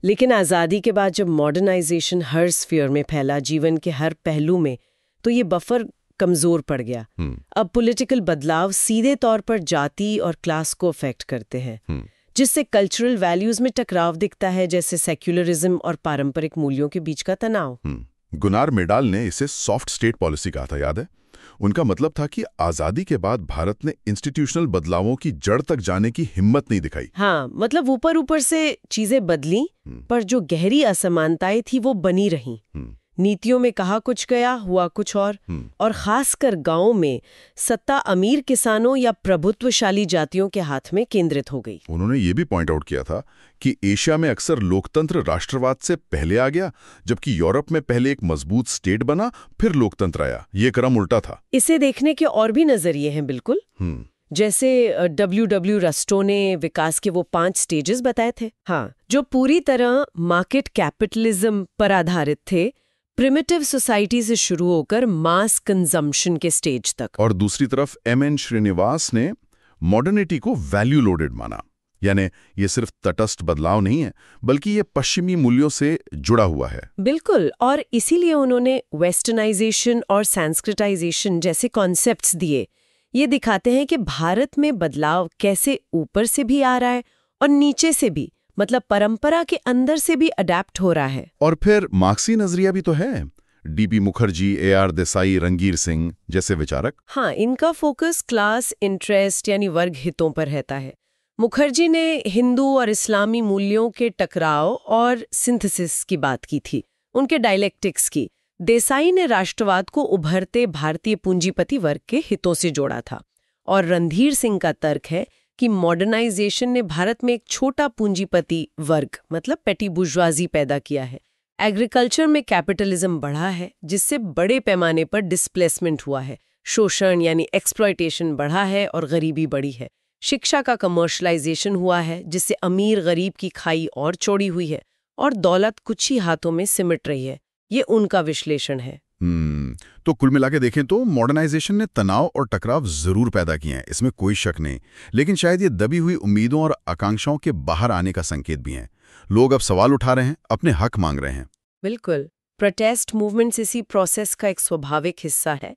लेकिन आज़ादी के बाद जब मॉडर्नाइजेशन हर स्फीयर में फैला, जीवन के हर पहलू में, तो ये बफर कमजोर पड़ गया। अब पॉलिटिकल बदलाव सीधे तौर पर जाति और क्लास को अफेक्ट करते हैं, जिससे कल्चरल वैल्यूज में टकराव दिखता है, जैसे सेक्युलरिज्म और पारंपरिक मूल्यों के बीच का तनाव। गुनार मेडाल ने इसे सॉफ्ट स्टेट पॉलिसी कहा था, याद है? उनका मतलब था कि आजादी के बाद भारत ने इंस्टीट्यूशनल बदलावों की जड़ तक जाने की हिम्मत नहीं दिखाई। हाँ, मतलब ऊपर ऊपर से चीजें बदली, पर जो गहरी असमानताएं थी वो बनी रहीं। नीतियों में कहा कुछ गया, हुआ कुछ और खासकर गांवों में सत्ता अमीर किसानों या प्रभुत्वशाली जातियों के हाथ में केंद्रित हो गई। उन्होंने ये भी पॉइंट आउट किया था कि एशिया में अक्सर लोकतंत्र राष्ट्रवाद से पहले आ गया, जबकि यूरोप में पहले एक मजबूत स्टेट बना, फिर लोकतंत्र आया। ये क्रम उल्टा था। इसे देखने के और भी नजरिए हैं, बिल्कुल। जैसे W. रस्टो ने विकास के वो 5 स्टेजेस बताए थे, हाँ, जो पूरी तरह मार्केट कैपिटलिज्म पर आधारित थे, प्रिमिटिव सोसाइटी से शुरू होकर मास कंजम्पशन के स्टेज तक। और दूसरी तरफ M.N. श्रीनिवास ने मॉडर्निटी को वैल्यू लोडेड माना, यानी ये सिर्फ तटस्थ बदलाव नहीं है, बल्कि ये पश्चिमी मूल्यों से जुड़ा हुआ है। बिल्कुल, और इसीलिए उन्होंने वेस्टर्नाइजेशन और संस्कृताइजेशन जैसे कॉन्सेप्ट्स दिए। ये दिखाते हैं कि भारत में बदलाव कैसे ऊपर से भी आ रहा है और नीचे से भी, मतलब परंपरा के अंदर से भी अडेप्ट हो रहा है। और फिर मार्क्सी नजरिया भी तो है। D.P. मुखर्जी, A.R. देसाई, रंगीर सिंह जैसे विचारक। हाँ, इनका फोकस क्लास इंटरेस्ट यानी वर्ग हितों पर रहता है। मुखर्जी ने हिंदू और इस्लामी मूल्यों के टकराव और सिंथेसिस की बात की थी, उनके डायलेक्टिक्स की। देसाई ने राष्ट्रवाद को उभरते भारतीय पूंजीपति वर्ग के हितों से जोड़ा था। और रणधीर सिंह का तर्क है कि मॉडर्नाइजेशन ने भारत में एक छोटा पूंजीपति वर्ग, मतलब पेटी बुर्जुआजी पैदा किया है। एग्रीकल्चर में कैपिटलिज्म बढ़ा है, जिससे बड़े पैमाने पर डिस्प्लेसमेंट हुआ है। शोषण यानी एक्सप्लॉयटेशन बढ़ा है और गरीबी बढ़ी है। शिक्षा का कमर्शलाइजेशन हुआ है, जिससे अमीर गरीब की खाई और चौड़ी हुई है और दौलत कुछ ही हाथों में सिमट रही है। ये उनका विश्लेषण है। तो कुल मिला के देखें तो मॉडर्नाइजेशन ने तनाव और टकराव जरूर पैदा किए हैं, इसमें कोई शक नहीं। लेकिन शायद ये दबी हुई उम्मीदों और आकांक्षाओं के बाहर आने का संकेत भी है। लोग अब सवाल उठा रहे हैं, अपने हक मांग रहे हैं। बिल्कुल। प्रोटेस्ट मूवमेंट्स इसी प्रोसेस का एक स्वाभाविक हिस्सा है।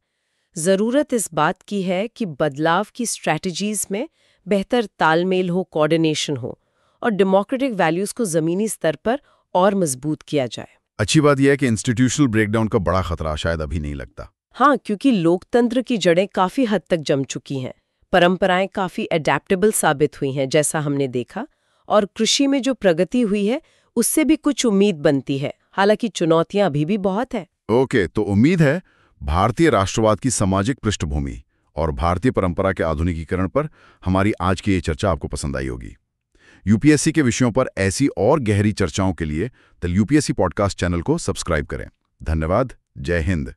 ज़रूरत इस बात की है कि बदलाव की स्ट्रैटेजीज में बेहतर तालमेल हो, कोऑर्डिनेशन हो और डेमोक्रेटिक वैल्यूज़ को ज़मीनी स्तर पर और मजबूत किया जाए। अच्छी बात यह है कि इंस्टीट्यूशनल ब्रेकडाउन का बड़ा खतरा शायद अभी नहीं लगता। हाँ, क्योंकि लोकतंत्र की जड़ें काफ़ी हद तक जम चुकी हैं, परंपराएं काफ़ी एडेप्टेबल साबित हुई हैं जैसा हमने देखा, और कृषि में जो प्रगति हुई है उससे भी कुछ उम्मीद बनती है, हालांकि चुनौतियां अभी भी बहुत है। ओके, तो उम्मीद है भारतीय राष्ट्रवाद की सामाजिक पृष्ठभूमि और भारतीय परंपरा के आधुनिकीकरण पर हमारी आज की ये चर्चा आपको पसंद आई होगी। यूपीएससी के विषयों पर ऐसी और गहरी चर्चाओं के लिए द यूपीएससी पॉडकास्ट चैनल को सब्सक्राइब करें। धन्यवाद। जय हिंद।